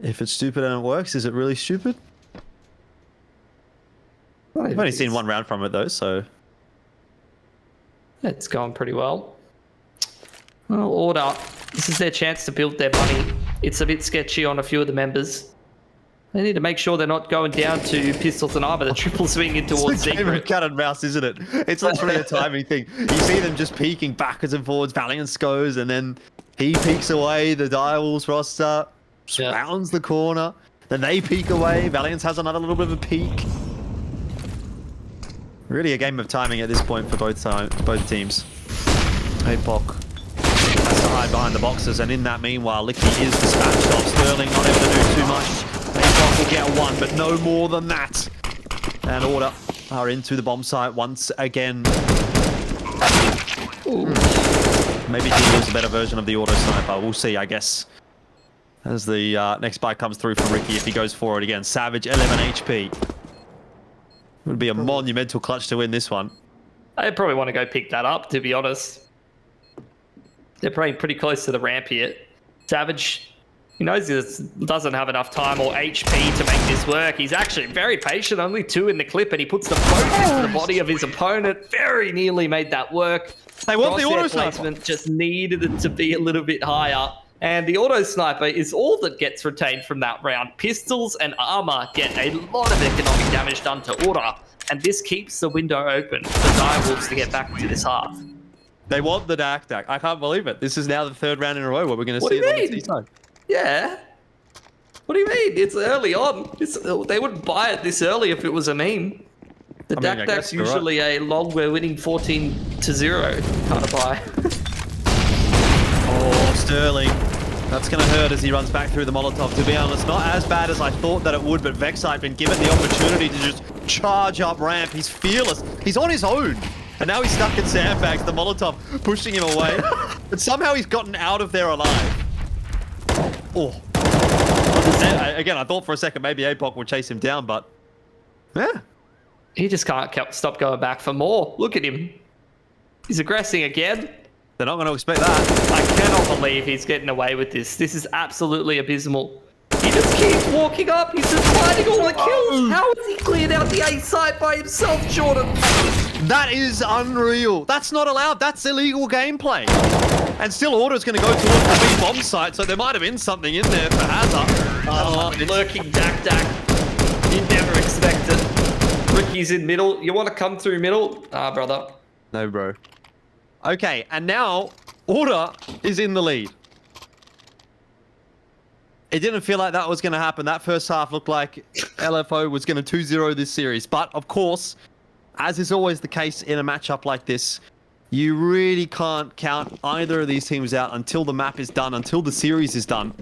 If it's stupid and it works, is it really stupid? I've only seen one round from it though, so... It's going pretty well. Well, Order, this is their chance to build their money. It's a bit sketchy on a few of the members. They need to make sure they're not going down to pistols and armor. The triple swing in towards it's a game Secret. of cat and mouse, isn't it? It's literally a timing thing. You see them just peeking backwards and forwards. Valiant goes, and then he peeks away. The Direwolves roster rounds the corner. Then they peek away. Valiant has another little bit of a peek. Really a game of timing at this point for both teams. Apoc has to hide behind the boxes, and in that meanwhile, Licky is dispatched off. Sterling not able to do too much. Apoc will get one, but no more than that. And Order are into the bomb site once again. Maybe he was a better version of the auto sniper. We'll see, I guess. As the next bite comes through from Ricky if he goes forward again. Savage, 11 HP. Would be a monumental clutch to win this one. I probably want to go pick that up, to be honest. They're probably pretty close to the ramp here. Savage, he knows he doesn't have enough time or HP to make this work. He's actually very patient, only 2 in the clip, and he puts them both into the body of his opponent. Very nearly made that work. They want the auto Crosshair sniper. placement just needed it to be a little bit higher. And the auto sniper is all that gets retained from that round. Pistols and armor get a lot of economic damage done to Order, and this keeps the window open for Direwolves to get back to this half. They want the Dak. I can't believe it. This is now the third round in a row where we're going to see it on the T side. Yeah. What do you mean? It's early on. They wouldn't buy it this early if it was a meme. The I Dak's guess you're usually a lol, we're winning 14-0 kind of buy. Oh, Sterling. That's going to hurt as he runs back through the Molotov. To be honest, not as bad as I thought that it would, but Vexite been given the opportunity to just charge up ramp. He's fearless. He's on his own. And now he's stuck in sandbags, the Molotov pushing him away. But somehow he's gotten out of there alive. Oh. Again, I thought for a second maybe APOC would chase him down, but yeah. He just can't stop going back for more. Look at him. He's aggressing again. They're not going to expect that. I cannot believe he's getting away with this. This is absolutely abysmal. He just keeps walking up. He's just finding all the kills. How has he cleared out the A site by himself, Jordan? That is unreal. That's not allowed. That's illegal gameplay. And still Order's going to go towards the B bomb site, so there might have been something in there for Hazard. Oh, lurking Dak. You'd never expect it. Ricky's in middle. You want to come through middle? Ah, brother. No, bro. Okay, and now Order is in the lead. It didn't feel like that was going to happen. That first half looked like LFO was going to 2-0 this series. But, of course, as is always the case in a matchup like this, you really can't count either of these teams out until the map is done, until the series is done.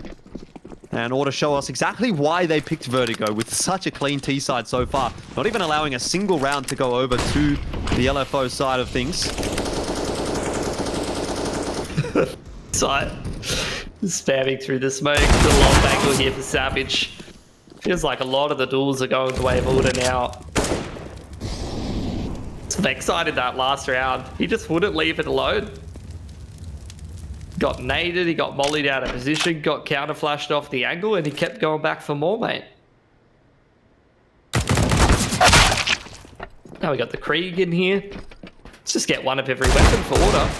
And Order show us exactly why they picked Vertigo with such a clean T side so far. Not even allowing a single round to go over to the LFO side of things. Site. Spamming through the smoke. The long angle here for Savage. Feels like a lot of the duels are going the way of Order now. It's excited that last round. He just wouldn't leave it alone. Got naded, he got mollied out of position, got counter flashed off the angle, and he kept going back for more, mate. Now we got the Krieg in here. Let's just get one of every weapon for Order.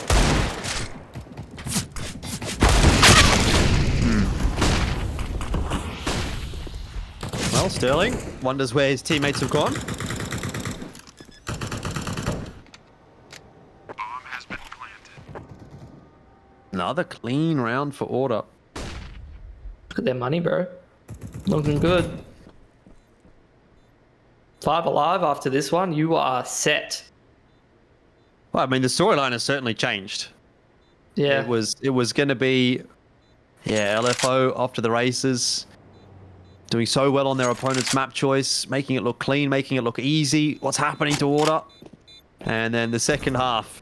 Well, Sterling wonders where his teammates have gone. Another clean round for Order. Look at their money, bro. Looking good. 5 alive after this one. You are set. Well, I mean, the storyline has certainly changed. Yeah. It was going to be, yeah, LFO after the races, doing so well on their opponent's map choice, making it look clean, making it look easy. What's happening to Order? And then the second half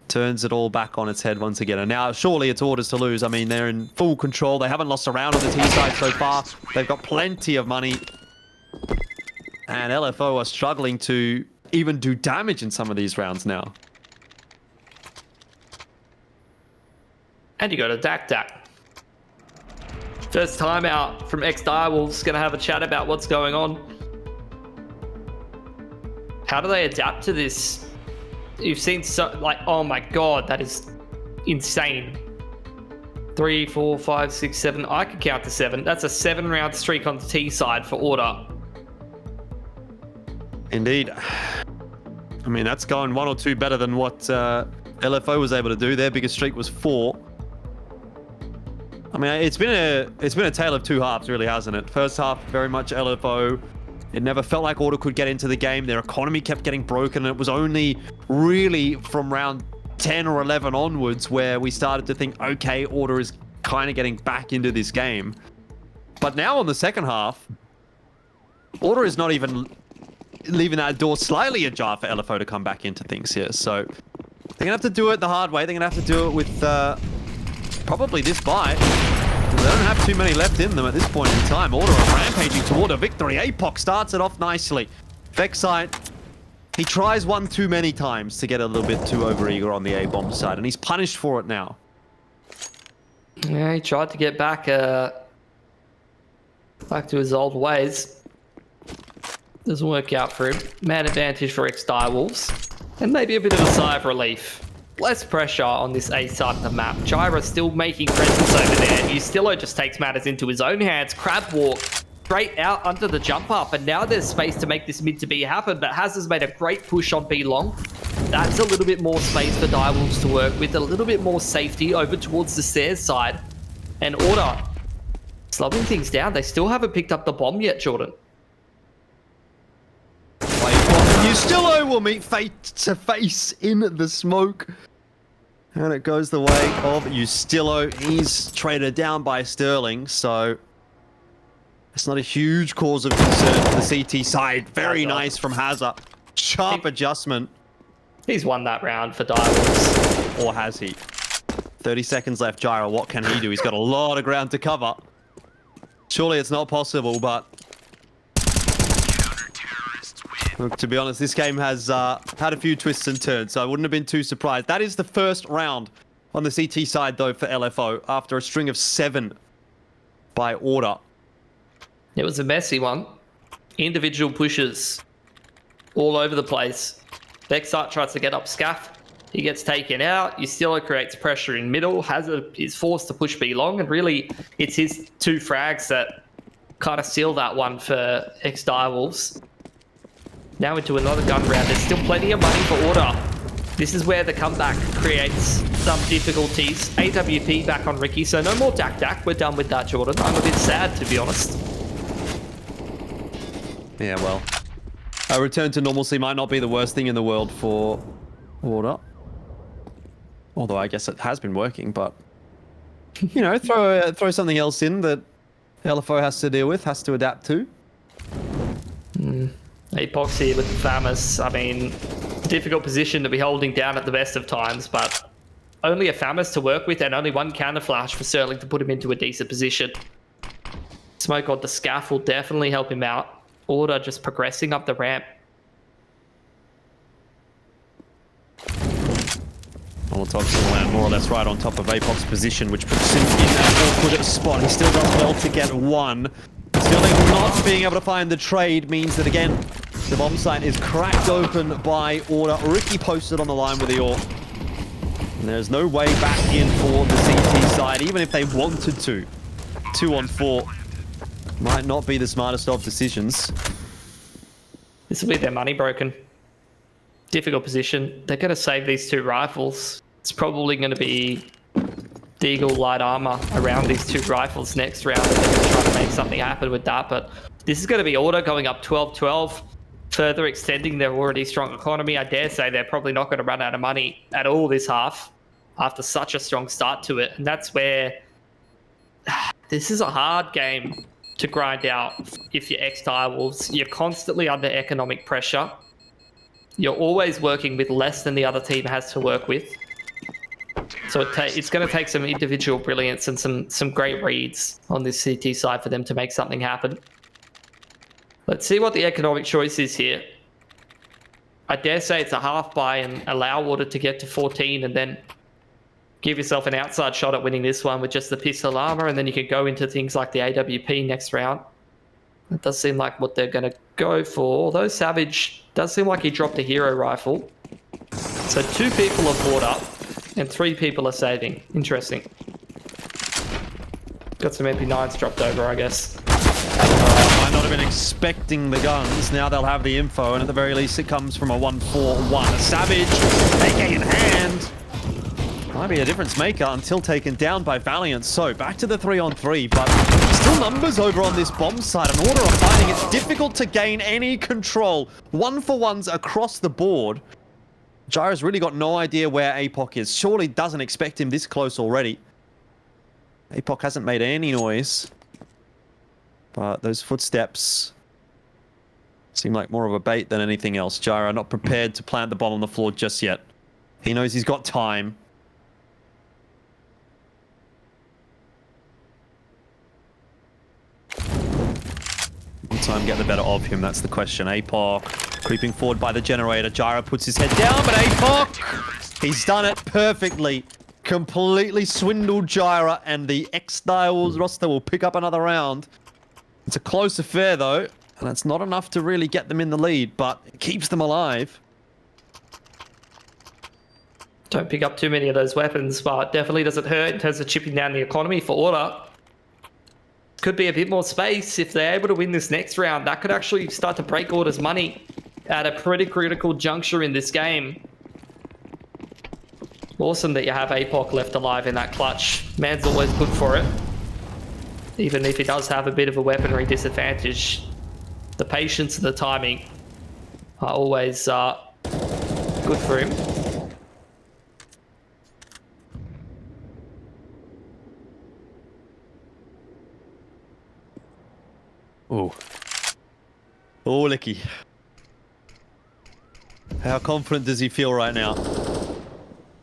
turns it all back on its head once again. And now, surely it's Order's to lose. I mean, they're in full control. They haven't lost a round on the T side so far. They've got plenty of money. And LFO are struggling to even do damage in some of these rounds now. And you got a Dak. First time out from ex-Direwolves. Gonna have a chat about what's going on. How do they adapt to this? You've seen so, like, oh my god, that is insane. 3, 4, 5, 6, 7. I can count to 7. That's a 7-round streak on the T side for Order. Indeed. I mean, that's going 1 or 2 better than what LFO was able to do. Their biggest streak was 4. I mean, it's been a tale of 2 halves, really, hasn't it? First half, very much LFO. It never felt like Order could get into the game. Their economy kept getting broken, and it was only really from round 10 or 11 onwards where we started to think, okay, Order is kind of getting back into this game. But now on the second half, Order is not even leaving that door slightly ajar for LFO to come back into things here. So they're going to have to do it the hard way. They're going to have to do it with probably this buy. They don't have too many left in them at this point in time. Order are rampaging toward a victory. APOC starts it off nicely. Vexite, he tries one too many times to get a little bit too overeager on the A-bomb side, and he's punished for it now. Yeah, he tried to get back to his old ways. Doesn't work out for him. Man advantage for ex-Direwolves. And maybe a bit of a sigh of relief. Less pressure on this A side of the map. Gyra still making presence over there. And Ustillo just takes matters into his own hands. Crab walk straight out under the jump up. And now there's space to make this mid to B happen. But Haz has made a great push on B long. That's a little bit more space for Direwolves to work with, a little bit more safety over towards the stairs side. And Order slowing things down. They still haven't picked up the bomb yet, Jordan. Ustilo will meet face to face in the smoke. And it goes the way of Ustilo. He's traded down by Sterling, so it's not a huge cause of concern for the CT side. Very nice from Hazard. Sharp adjustment. He's won that round for Direwolves. Or has he? 30 seconds left, Gyro. What can he do? He's got a lot of ground to cover. Surely it's not possible, but look, to be honest, this game has had a few twists and turns, so I wouldn't have been too surprised. That is the first round on the CT side, though, for LFO, after a string of 7 by Order. It was a messy one. Individual pushes all over the place. Vexart tries to get up Scaff. He gets taken out. Ustilo creates pressure in middle. Hazard is forced to push B long, and really, it's his 2 frags that kind of seal that one for ex-Direwolves. Now into another gun round. There's still plenty of money for Order. This is where the comeback creates some difficulties. AWP back on Ricky, so no more Dak. We're done with that, Jordan. I'm a bit sad, to be honest. Yeah, well, a return to normalcy might not be the worst thing in the world for Order. Although I guess it has been working, but you know, throw something else in that LFO has to deal with, has to adapt to. Apox here with the Famas. I mean, difficult position to be holding down at the best of times, but only a Famas to work with and only 1 counter flash for Sterling to put him into a decent position. Smoke on the Scaff will definitely help him out. Order just progressing up the ramp. Molotov's will land more or less right on top of Apoc's position, which puts him in that awkward spot. He still does well to get 1. Sterling not being able to find the trade means that, again, the bomb site is cracked open by Order. Ricky posted on the line with the AWP. And there's no way back in for the CT side, even if they wanted to. 2 on 4 might not be the smartest of decisions. This will be their money broken. Difficult position. They're going to save these 2 rifles. It's probably going to be Deagle light armor around these 2 rifles next round. They're going to try to make something happen with that, but this is going to be Order going up 12-12, further extending their already strong economy. I dare say they're probably not going to run out of money at all this half after such a strong start to it, and that's where this is a hard game to grind out if you're ex-Direwolves. You're constantly under economic pressure. You're always working with less than the other team has to work with. So it's going to take some individual brilliance and some great reads on this CT side for them to make something happen. Let's see what the economic choice is here. I dare say it's a half buy and allow Order to get to 14 and then give yourself an outside shot at winning this one with just the pistol armor, and then you can go into things like the AWP next round. That does seem like what they're going to go for, although Savage does seem like he dropped a hero rifle. So 2 people are bought up and 3 people are saving. Interesting. Got some MP9s dropped over, I guess. Might not have been expecting the guns. Now they'll have the info, and at the very least it comes from a 1-4-1. Savage, AK in hand. Might be a difference maker until taken down by Valiant. So back to the 3-on-3, but still numbers over on this bomb side. An Order are finding it difficult to gain any control. 1-for-1s across the board. Gyro's really got no idea where Apoc is. Surely doesn't expect him this close already. Apoc hasn't made any noise. But those footsteps seem like more of a bait than anything else. Gyro not prepared to plant the bomb on the floor just yet. He knows he's got time. Will time get the better of him? That's the question. Apoc creeping forward by the generator. Gyro puts his head down, but Apoc, he's done it perfectly. Completely swindled Gyro, and the ex-Direwolves roster will pick up another round. It's a close affair, though, and that's not enough to really get them in the lead, but it keeps them alive. Don't pick up too many of those weapons, but definitely doesn't hurt in terms of chipping down the economy for Order. Could be a bit more space if they're able to win this next round. That could actually start to break Order's money at a pretty critical juncture in this game. Awesome that you have APOC left alive in that clutch. Man's always good for it. Even if he does have a bit of a weaponry disadvantage, the patience and the timing are always good for him. Oh. Oh, Licky. How confident does he feel right now?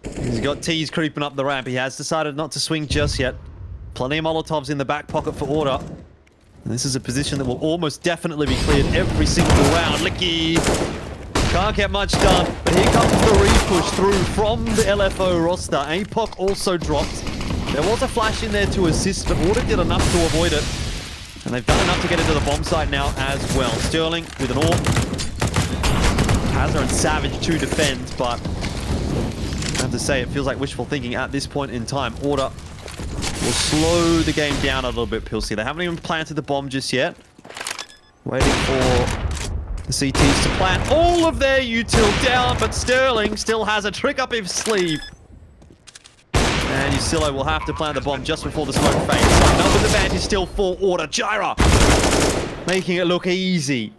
He's got T's creeping up the ramp. He has decided not to swing just yet. Plenty of Molotovs in the back pocket for order. And this is a position that will almost definitely be cleared every single round. Licky can't get much done, but here comes the re-push through from the LFO roster. APOC also dropped. There was a flash in there to assist, but Order did enough to avoid it. And they've done enough to get into the bomb site now as well. Sterling with an AWP. Hazard and Savage to defend, but I have to say it feels like wishful thinking at this point in time. Order will slow the game down a little bit, Pilsy. They haven't even planted the bomb just yet. Waiting for the CTs to plant all of their util down, but Sterling still has a trick up his sleeve. And Usilo will have to plant the bomb just before the smoke fades. So numbers advantage still for Order. Gyra making it look easy.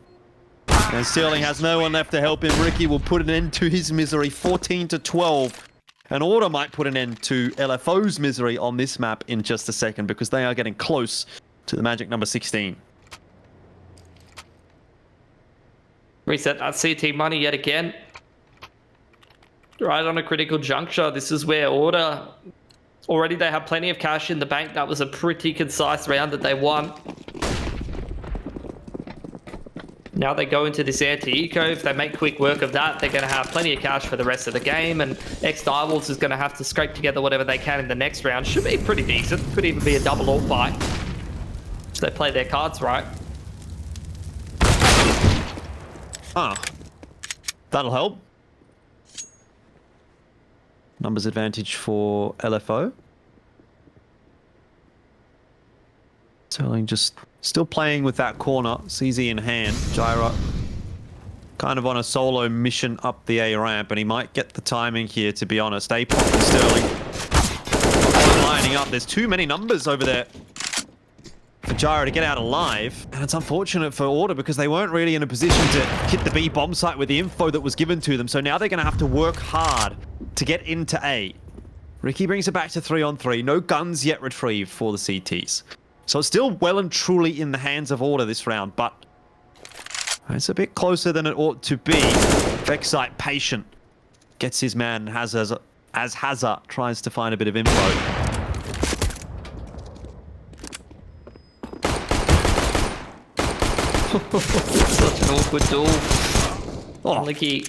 And Sterling has no one left to help him. Ricky will put an end to his misery, 14-12. And Order might put an end to LFO's misery on this map in just a second because they are getting close to the magic number 16. Reset that CT money yet again. Right on a critical juncture. This is where Order... Already they have plenty of cash in the bank. That was a pretty concise round that they won. Now they go into this anti-eco. If they make quick work of that, they're going to have plenty of cash for the rest of the game. And ex-Direwolves is going to have to scrape together whatever they can in the next round. Should be pretty decent. Could even be a double all fight. If they play their cards right. That'll help. Numbers advantage for LFO. Sterling just still playing with that corner. CZ in hand. Gyra kind of on a solo mission up the A ramp, and he might get the timing here, to be honest. APOC and Sterling lining up. There's too many numbers over there for Gyra to get out alive. And it's unfortunate for Order because they weren't really in a position to hit the B bomb site with the info that was given to them. So now they're going to have to work hard to get into A. Ricky brings it back to 3-on-3. No guns yet retrieved for the CTs. So it's still well and truly in the hands of Order this round, but it's a bit closer than it ought to be. Vexite patient. Gets his man Hazard as Hazard tries to find a bit of info. Such an awkward duel. Oh, Like he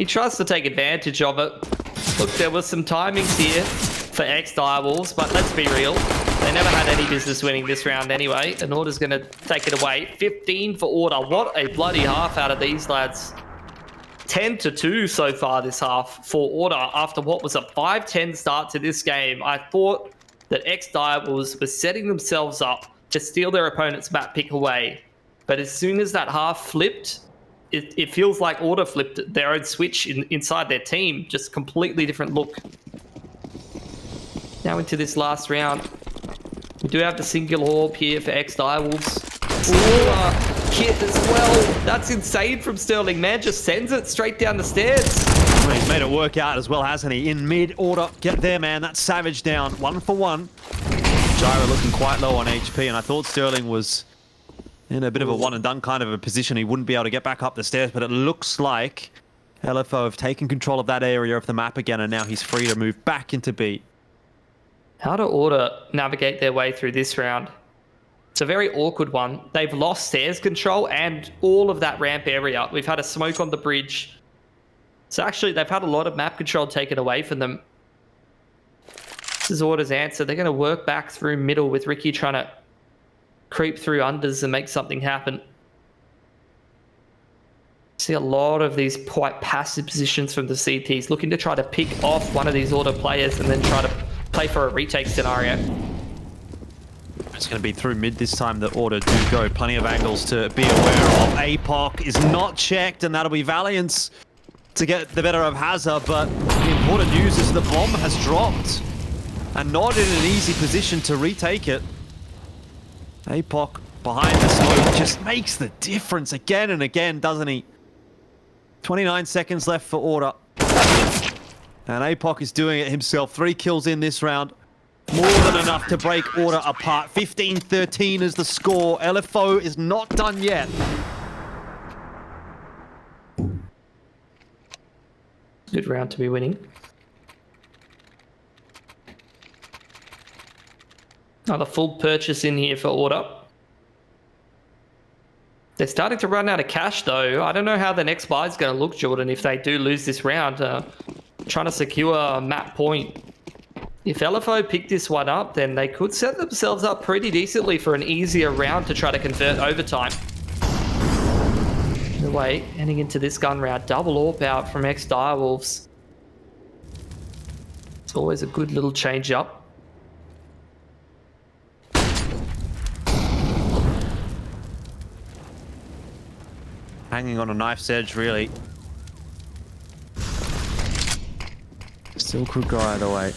tries to take advantage of it. Look, there was some timings here for ex-Direwolves, but let's be real. They never had any business winning this round anyway, and Order's going to take it away. 15 for Order. What a bloody half out of these lads. 10-2 so far this half for Order after what was a 5-10 start to this game. I thought that ex-Direwolves were setting themselves up to steal their opponent's map pick away. But as soon as that half flipped, it feels like Order flipped their own switch inside their team. Just completely different look. Now into this last round. We do have the single orb here for ex-Direwolves. Kit as well. That's insane from Sterling. Man just sends it straight down the stairs. Well, he's made it work out as well, hasn't he? In mid-order. Get there, man. That's Savage down. 1 for 1. Gyra looking quite low on HP, and I thought Sterling was in a bit of a one-and-done kind of a position. He wouldn't be able to get back up the stairs, but it looks like LFO have taken control of that area of the map again, and now he's free to move back into B. How do Order navigate their way through this round? It's a very awkward one. They've lost stairs control and all of that ramp area. We've had a smoke on the bridge. So actually, they've had a lot of map control taken away from them. This is Order's answer. They're going to work back through middle with Ricky trying to creep through unders and make something happen. See a lot of these quite passive positions from the CTs, looking to try to pick off one of these Order players and then try to play for a retake scenario. It's going to be through mid this time that Order do go. Plenty of angles to be aware of. APOC is not checked, and that'll be Valiance to get the better of Hazard, but the important news is the bomb has dropped and not in an easy position to retake it. APOC behind the smoke just makes the difference again and again, doesn't he? 29 seconds left for Order. And APOC is doing it himself. 3 kills in this round. More than enough to break Order apart. 15-13 is the score. LFO is not done yet. Good round to be winning. Another full purchase in here for Order. They're starting to run out of cash, though. I don't know how the next buy is going to look, Jordan, if they do lose this round. Trying to secure a map point. If LFO pick this one up, then they could set themselves up pretty decently for an easier round to try to convert overtime. Either way, heading into this gun round, double AWP out from ex-Direwolves. It's always a good little change up. Hanging on a knife's edge, really. Still could go either way.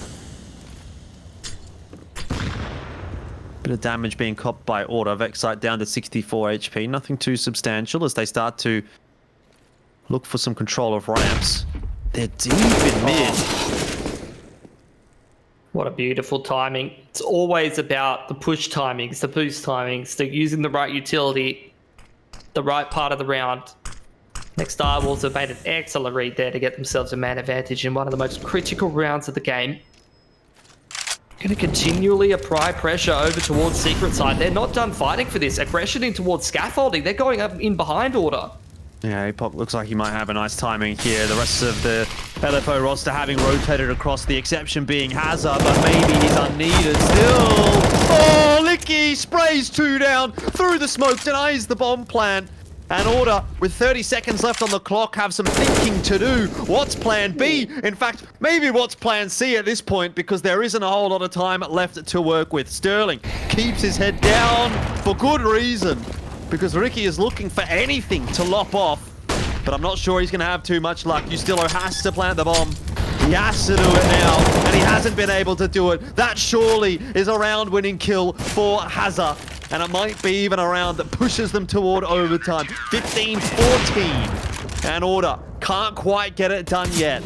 Bit of damage being copped by Order. Vexite down to 64 HP. Nothing too substantial as they start to look for some control of ramps. They're deep in mid. What a beautiful timing. It's always about the push timings, the boost timings, the using the right utility, the right part of the round. ex-Direwolves have made an excellent read there to get themselves a man advantage in one of the most critical rounds of the game. Going to continually apply pressure over towards secret side. They're not done fighting for this. Aggression in towards scaffolding. They're going up in behind Order. Yeah, APOC looks like he might have a nice timing here. The rest of the LFO roster having rotated across, the exception being Hazard, but maybe he's unneeded still. Oh, Licky sprays 2 down through the smoke, denies the bomb plan. And Order, with 30 seconds left on the clock, have some thinking to do. What's plan B? In fact, maybe what's plan C at this point, because there isn't a whole lot of time left to work with. Sterling keeps his head down for good reason, because Ricky is looking for anything to lop off. But I'm not sure he's going to have too much luck. Justillo has to plant the bomb. He has to do it now, and he hasn't been able to do it. That surely is a round-winning kill for Hazard. And it might be even a round that pushes them toward overtime. 15-14. And Order can't quite get it done yet.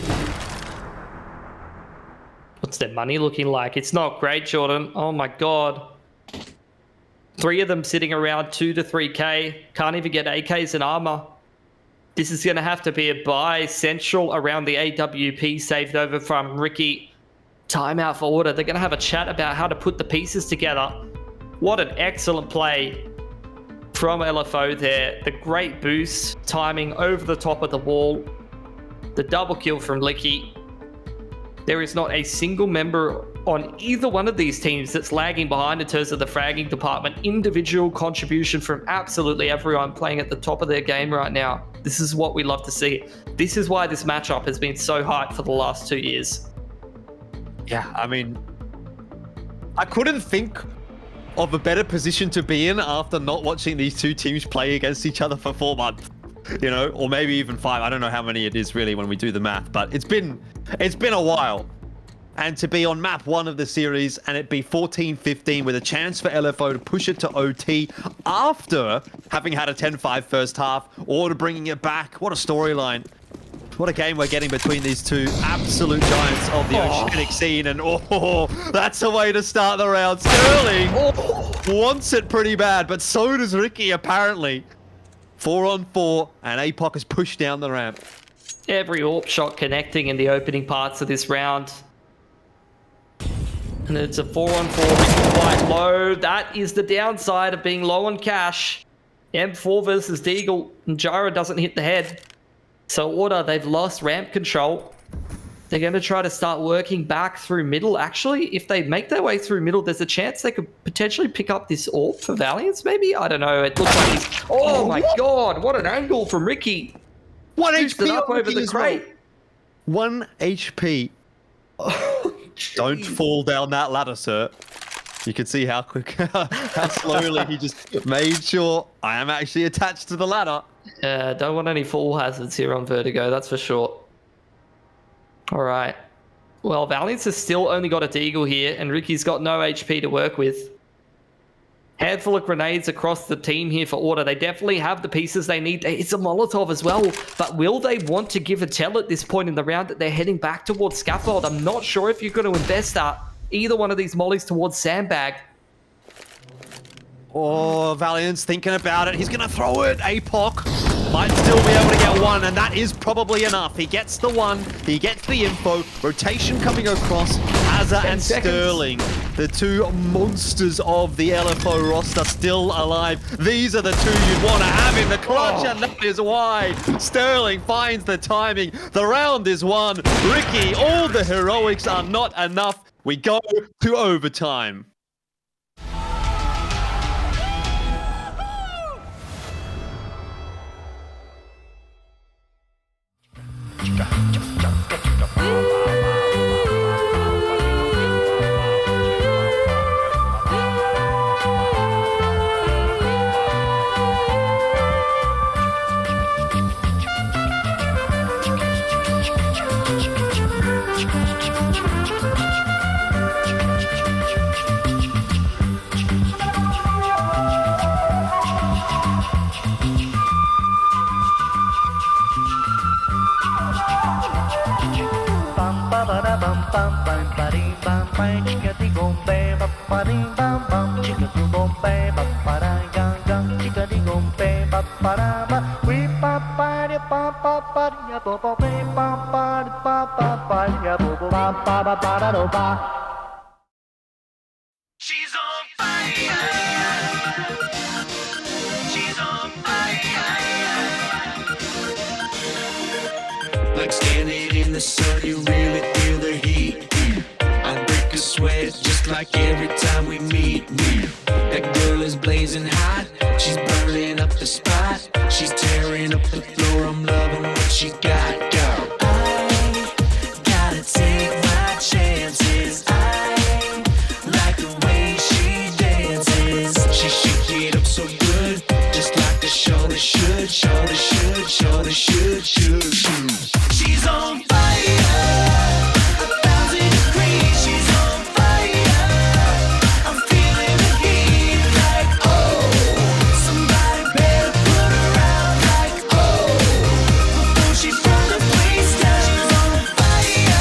What's their money looking like? It's not great, Jordan. Oh my god. 3 of them sitting around 2 to 3k. Can't even get AKs and armor. This is going to have to be a buy central around the AWP saved over from Ricky. Timeout for Order. They're going to have a chat about how to put the pieces together. What an excellent play from LFO there. The great boost, timing over the top of the wall. The double kill from Licky. There is not a single member on either one of these teams that's lagging behind in terms of the fragging department. Individual contribution from absolutely everyone playing at the top of their game right now. This is what we love to see. This is why this matchup has been so hyped for the last 2 years. Yeah, I mean, I couldn't think of a better position to be in after not watching these 2 teams play against each other for 4 months. You know, or maybe even 5. I don't know how many it is really when we do the math, but it's been a while. And to be on map 1 of the series and it be 14-15 with a chance for LFO to push it to OT after having had a 10-5 first half, or to bringing it back. What a storyline. What a game we're getting between these 2 absolute giants of the oceanic scene. And that's a way to start the round. Sterling wants it pretty bad, but so does Ricky apparently. 4-on-4, and APOC is pushed down the ramp. Every AWP shot connecting in the opening parts of this round. And it's a 4-on-4, quite low. That is the downside of being low on cash. M4 versus Deagle, and Jara doesn't hit the head. So Order, they've lost ramp control. They're going to try to start working back through middle. Actually, if they make their way through middle, there's a chance they could potentially pick up this AWP for Valiance, maybe? I don't know. It looks like he's... Oh my god, what an angle from Ricky. 1 Boosted HP up over the crate. 1 HP. Don't fall down that ladder, sir. You can see how quick, how slowly he just made sure I am actually attached to the ladder. Don't want any fall hazards here on Vertigo, that's for sure. All right. Well, Valiance has still only got a Deagle here, and Ricky's got no HP to work with. Handful of grenades across the team here for Order. They definitely have the pieces they need. It's a Molotov as well, but will they want to give a tell at this point in the round that they're heading back towards Scaffold? I'm not sure if you're going to invest either one of these mollies towards Sandbag. Oh, Valiant's thinking about it. He's going to throw it. APOC might still be able to get one, and that is probably enough. He gets the one. He gets the info. Rotation coming across. Hazza and Sterling, the two monsters of the LFO roster, still alive. These are the two you'd want to have in the clutch, and that is why Sterling finds the timing. The round is won. Ricky, all the heroics are not enough. We go to overtime. She's on fire. She's on fire. Like standing in the sun, you really feel the heat. I break a sweat just like every time we meet. That girl is blazing hot. She's burning up the spot. She's tearing up the floor. I'm loving what she got. Go. I gotta take my chances. I like the way she dances. She shake it up so good, just like the shoulder should, shoulder should, shoulder should. She's on fire. 1,000 degrees. She's on fire. I'm feeling the heat. Like oh, somebody better put her out. Like oh, before she burn the place down. She's on fire.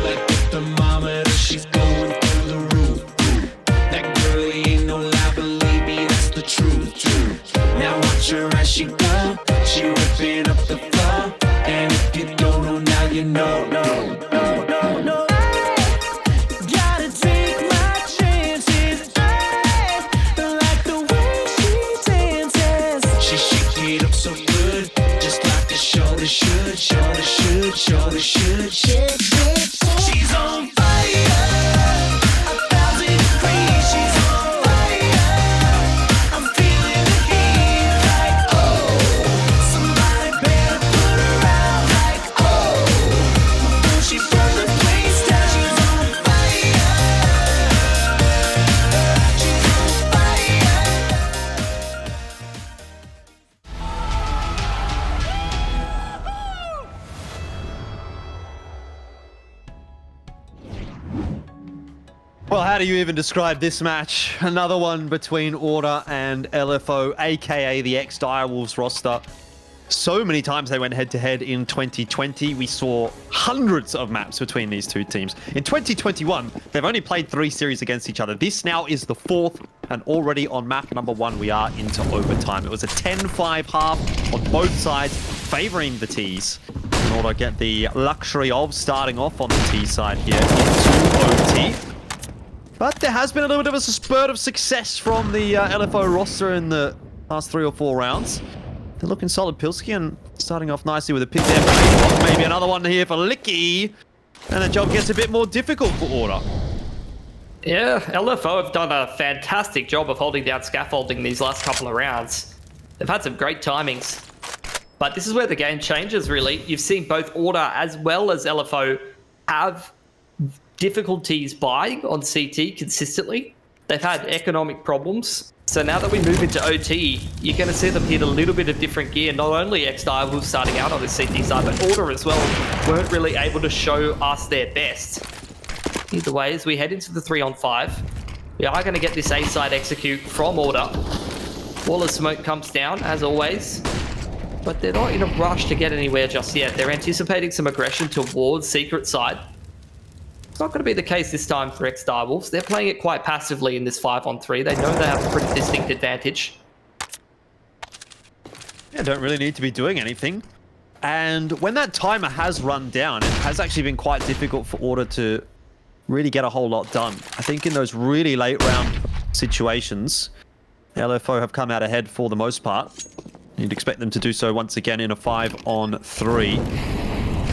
Like the thermometer, she's going through the roof. That girl ain't no lie, believe me, that's the truth. Now watch her as she go. She ripping up the floor. And if you don't know now, you know. No. Gotta take my chances. I like the way she dances. She shake it up so good, just like the shoulder should, shoulder should, shoulder should. She's on fire. 1,000 degrees. She's on fire. I'm feeling the heat. Like oh, somebody better put her out. Like oh, before she burn the place down. She's on fire. She's on fire. Well, how do you even describe this match? Another one between Order and LFO, aka the ex-Direwolves roster. So many times they went head-to-head in 2020. We saw hundreds of maps between these two teams. In 2021, they've only played 3 series against each other. This now is the 4th, and already on map number 1, we are into overtime. It was a 10-5 half on both sides, favoring the Ts. In order to get the luxury of starting off on the T side here into OT. But there has been a little bit of a spurt of success from the LFO roster in the last 3 or 4 rounds. They're looking solid, Pilski, and starting off nicely with a pick there. Maybe another one here for Licky. And the job gets a bit more difficult for Order. Yeah, LFO have done a fantastic job of holding down scaffolding these last couple of rounds. They've had some great timings. But this is where the game changes, really. You've seen both Order as well as LFO have difficulties buying on CT consistently. They've had economic problems So now that we move into OT, you're going to see them hit a little bit of different gear. Not only ex-Direwolves starting out on the CT side, but Order as well weren't really able to show us their best. Either way, as we head into the 3-on-5, we are going to get this A side execute from Order. Wall of smoke comes down, as always, but they're not in a rush to get anywhere just yet. They're anticipating some aggression towards secret side. It's not going to be the case this time for ex-Direwolves. They're playing it quite passively in this 5-on-3. They know they have a pretty distinct advantage. Yeah, don't really need to be doing anything. And when that timer has run down, it has actually been quite difficult for Order to really get a whole lot done. I think in those really late round situations, LFO have come out ahead for the most part. You'd expect them to do so once again in a 5-on-3.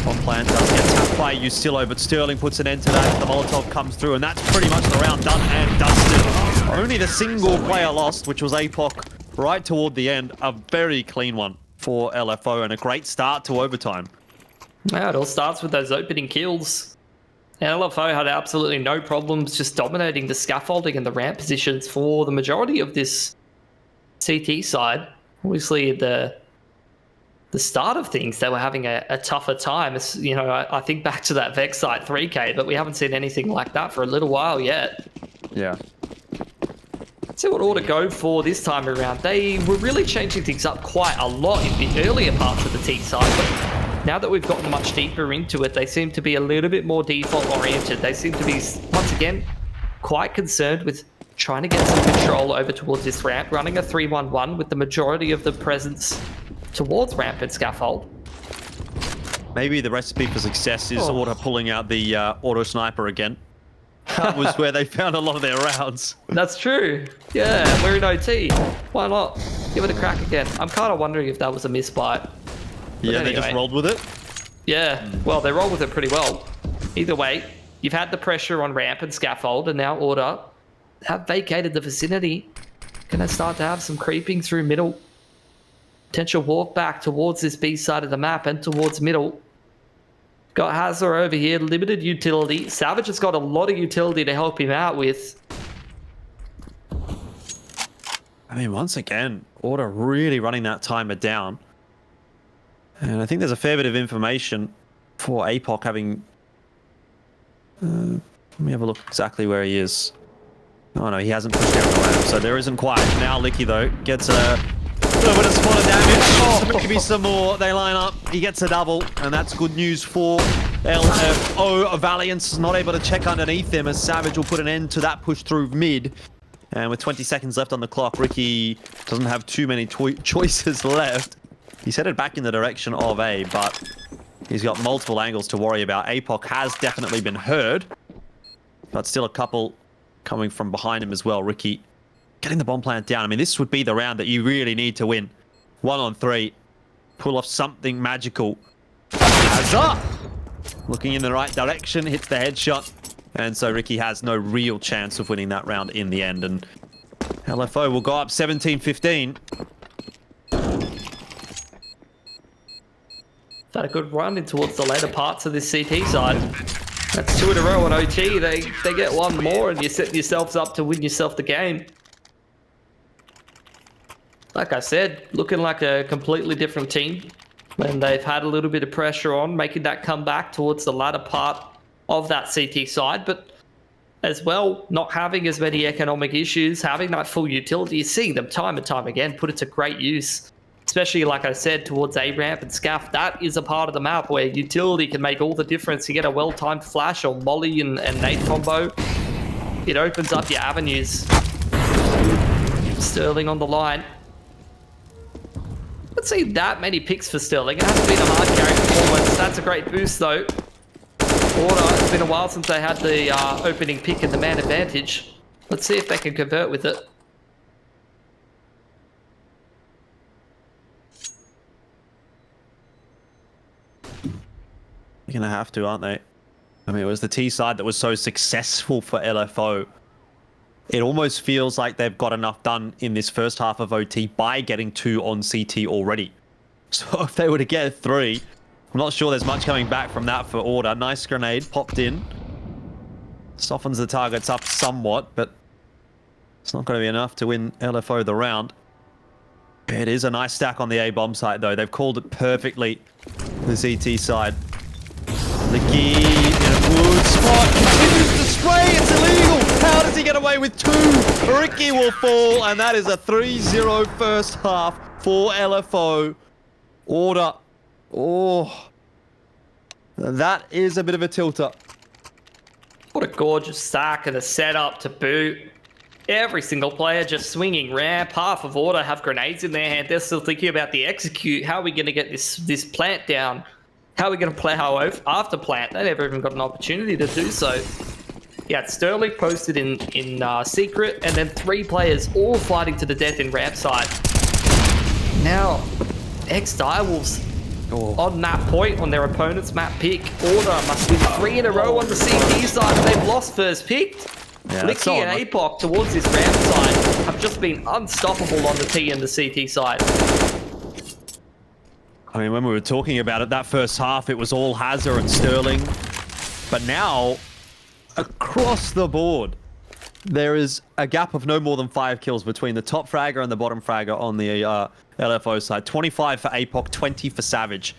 On plan does get tapped by Ustillo, but Sterling puts an end to that. The Molotov comes through, and that's pretty much the round done and dusted. Only the single player lost, which was APOC right toward the end. A very clean one for LFO and a great start to overtime. Yeah, it all starts with those opening kills. LFO had absolutely no problems just dominating the scaffolding and the ramp positions for the majority of this CT side. Obviously, the start of things, they were having a tougher time. It's, you know, I think back to that Vex site 3K, but we haven't seen anything like that for a little while yet. Yeah. See what Order go for this time around. They were really changing things up quite a lot in the earlier parts of the T side, but now that we've gotten much deeper into it, they seem to be a little bit more default oriented. They seem to be, once again, quite concerned with trying to get some control over towards this ramp, running a 3-1-1 with the majority of the presence towards ramp and scaffold. Maybe the recipe for success is Order pulling out the auto sniper again. That was where they found a lot of their rounds. That's true. Yeah, we're in OT. Why not? Give it a crack again. I'm kind of wondering if that was a misbite. Yeah, anyway. They just rolled with it? Yeah, well, they rolled with it pretty well. Either way, you've had the pressure on ramp and scaffold, and now Order have vacated the vicinity. Gonna start to have some creeping through middle. Potential walk back towards this B side of the map and towards middle. Got Hazler over here, limited utility. Savage has got a lot of utility to help him out with. I mean, once again, Order really running that timer down. And I think there's a fair bit of information for APOC having... let me have a look exactly where he is. Oh no, he hasn't pushed down the ramp, so there isn't quite. Now Licky, though, gets a little bit of spawner damage. So maybe some more. They line up. He gets a double, and that's good news for LFO. Valiant's not able to check underneath him, as Savage will put an end to that push through mid. And with 20 seconds left on the clock, Ricky doesn't have too many choices left. He's headed back in the direction of A, but he's got multiple angles to worry about. APOC has definitely been heard, but still a couple coming from behind him as well. Ricky getting the bomb plant down. I mean, this would be the round that you really need to win. 1-on-3. Pull off something magical. Hazard! Looking in the right direction, hits the headshot. And so Ricky has no real chance of winning that round in the end. And LFO will go up 17-15. Had a good run in towards the later parts of this CT side. That's 2 in a row on OT. They get one more and you're setting yourselves up to win yourself the game. Like I said, looking like a completely different team when they've had a little bit of pressure on, making that comeback towards the latter part of that CT side, but as well, not having as many economic issues, having that full utility. You're seeing them time and time again put it to great use, especially, like I said, towards A-ramp and scaff. That is a part of the map where utility can make all the difference. You get a well-timed flash or molly and nade combo. It opens up your avenues. Sterling on the line. Let's see that many picks for Sterling. It hasn't been a hard carry performance. That's a great boost, though. Order, it's been a while since they had the opening pick and the man advantage. Let's see if they can convert with it. They're going to have to, aren't they? I mean, it was the T side that was so successful for LFO. It almost feels like they've got enough done in this first half of OT by getting 2 on CT already. So if they were to get 3, I'm not sure there's much coming back from that for Order. Nice grenade popped in. Softens the targets up somewhat, but It's not going to be enough to win LFO the round. It is a nice stack on the A bomb site, though. They've called it perfectly, the ZT side. Licky in a good spot, continues to spray, it's illegal! How does he get away with 2? Ricky will fall, and that is a 3-0 first half for LFO. Order. Oh. That is a bit of a tilter. What a gorgeous stack and a setup to boot. Every single player just swinging ramp. Half of Order have grenades in their hand. They're still thinking about the execute. How are we going to get this plant down? How are we going to play after plant? They never even got an opportunity to do so. Yeah, Sterling posted in secret, and then 3 players all fighting to the death in ramp side. Now, ex-Direwolves on that point on their opponent's map pick. Order must win 3 in a row on the CT side. They've lost first pick. Yeah, Licky and APOC towards this ramp side have just been unstoppable on the T and the CT side. I mean, when we were talking about it, that first half, it was all Hazard and Sterling. But now, across the board, there is a gap of no more than 5 kills between the top fragger and the bottom fragger on the LFO side. 25 for APOC, 20 for Savage.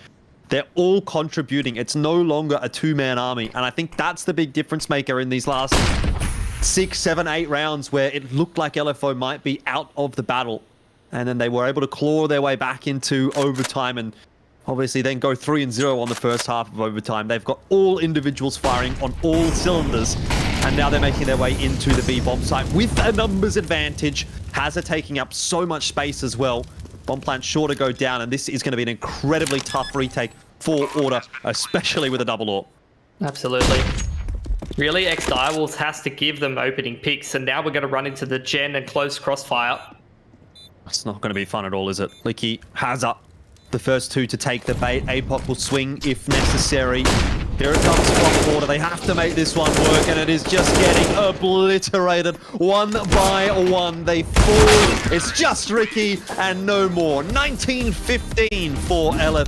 They're all contributing. It's no longer a 2-man army. And I think that's the big difference maker in these last 6, 7, 8 rounds where it looked like LFO might be out of the battle. And then they were able to claw their way back into overtime and obviously then go 3-0 on the first half of overtime. They've got all individuals firing on all cylinders. And now they're making their way into the B bomb site with a numbers advantage. Hazard taking up so much space as well. Bomb plant sure to go down, and this is going to be an incredibly tough retake for Order, especially with a double AWP. Absolutely. Really, ex-Direwolves has to give them opening picks, and now we're going to run into the Gen and close crossfire. It's not going to be fun at all, is it? Licky, Hazard, the first 2 to take the bait. APOC will swing if necessary. Here it comes from Order. They have to make this one work, and it is just getting obliterated one by one. They fall. It's just Ricky and no more. 19-15 for LFO.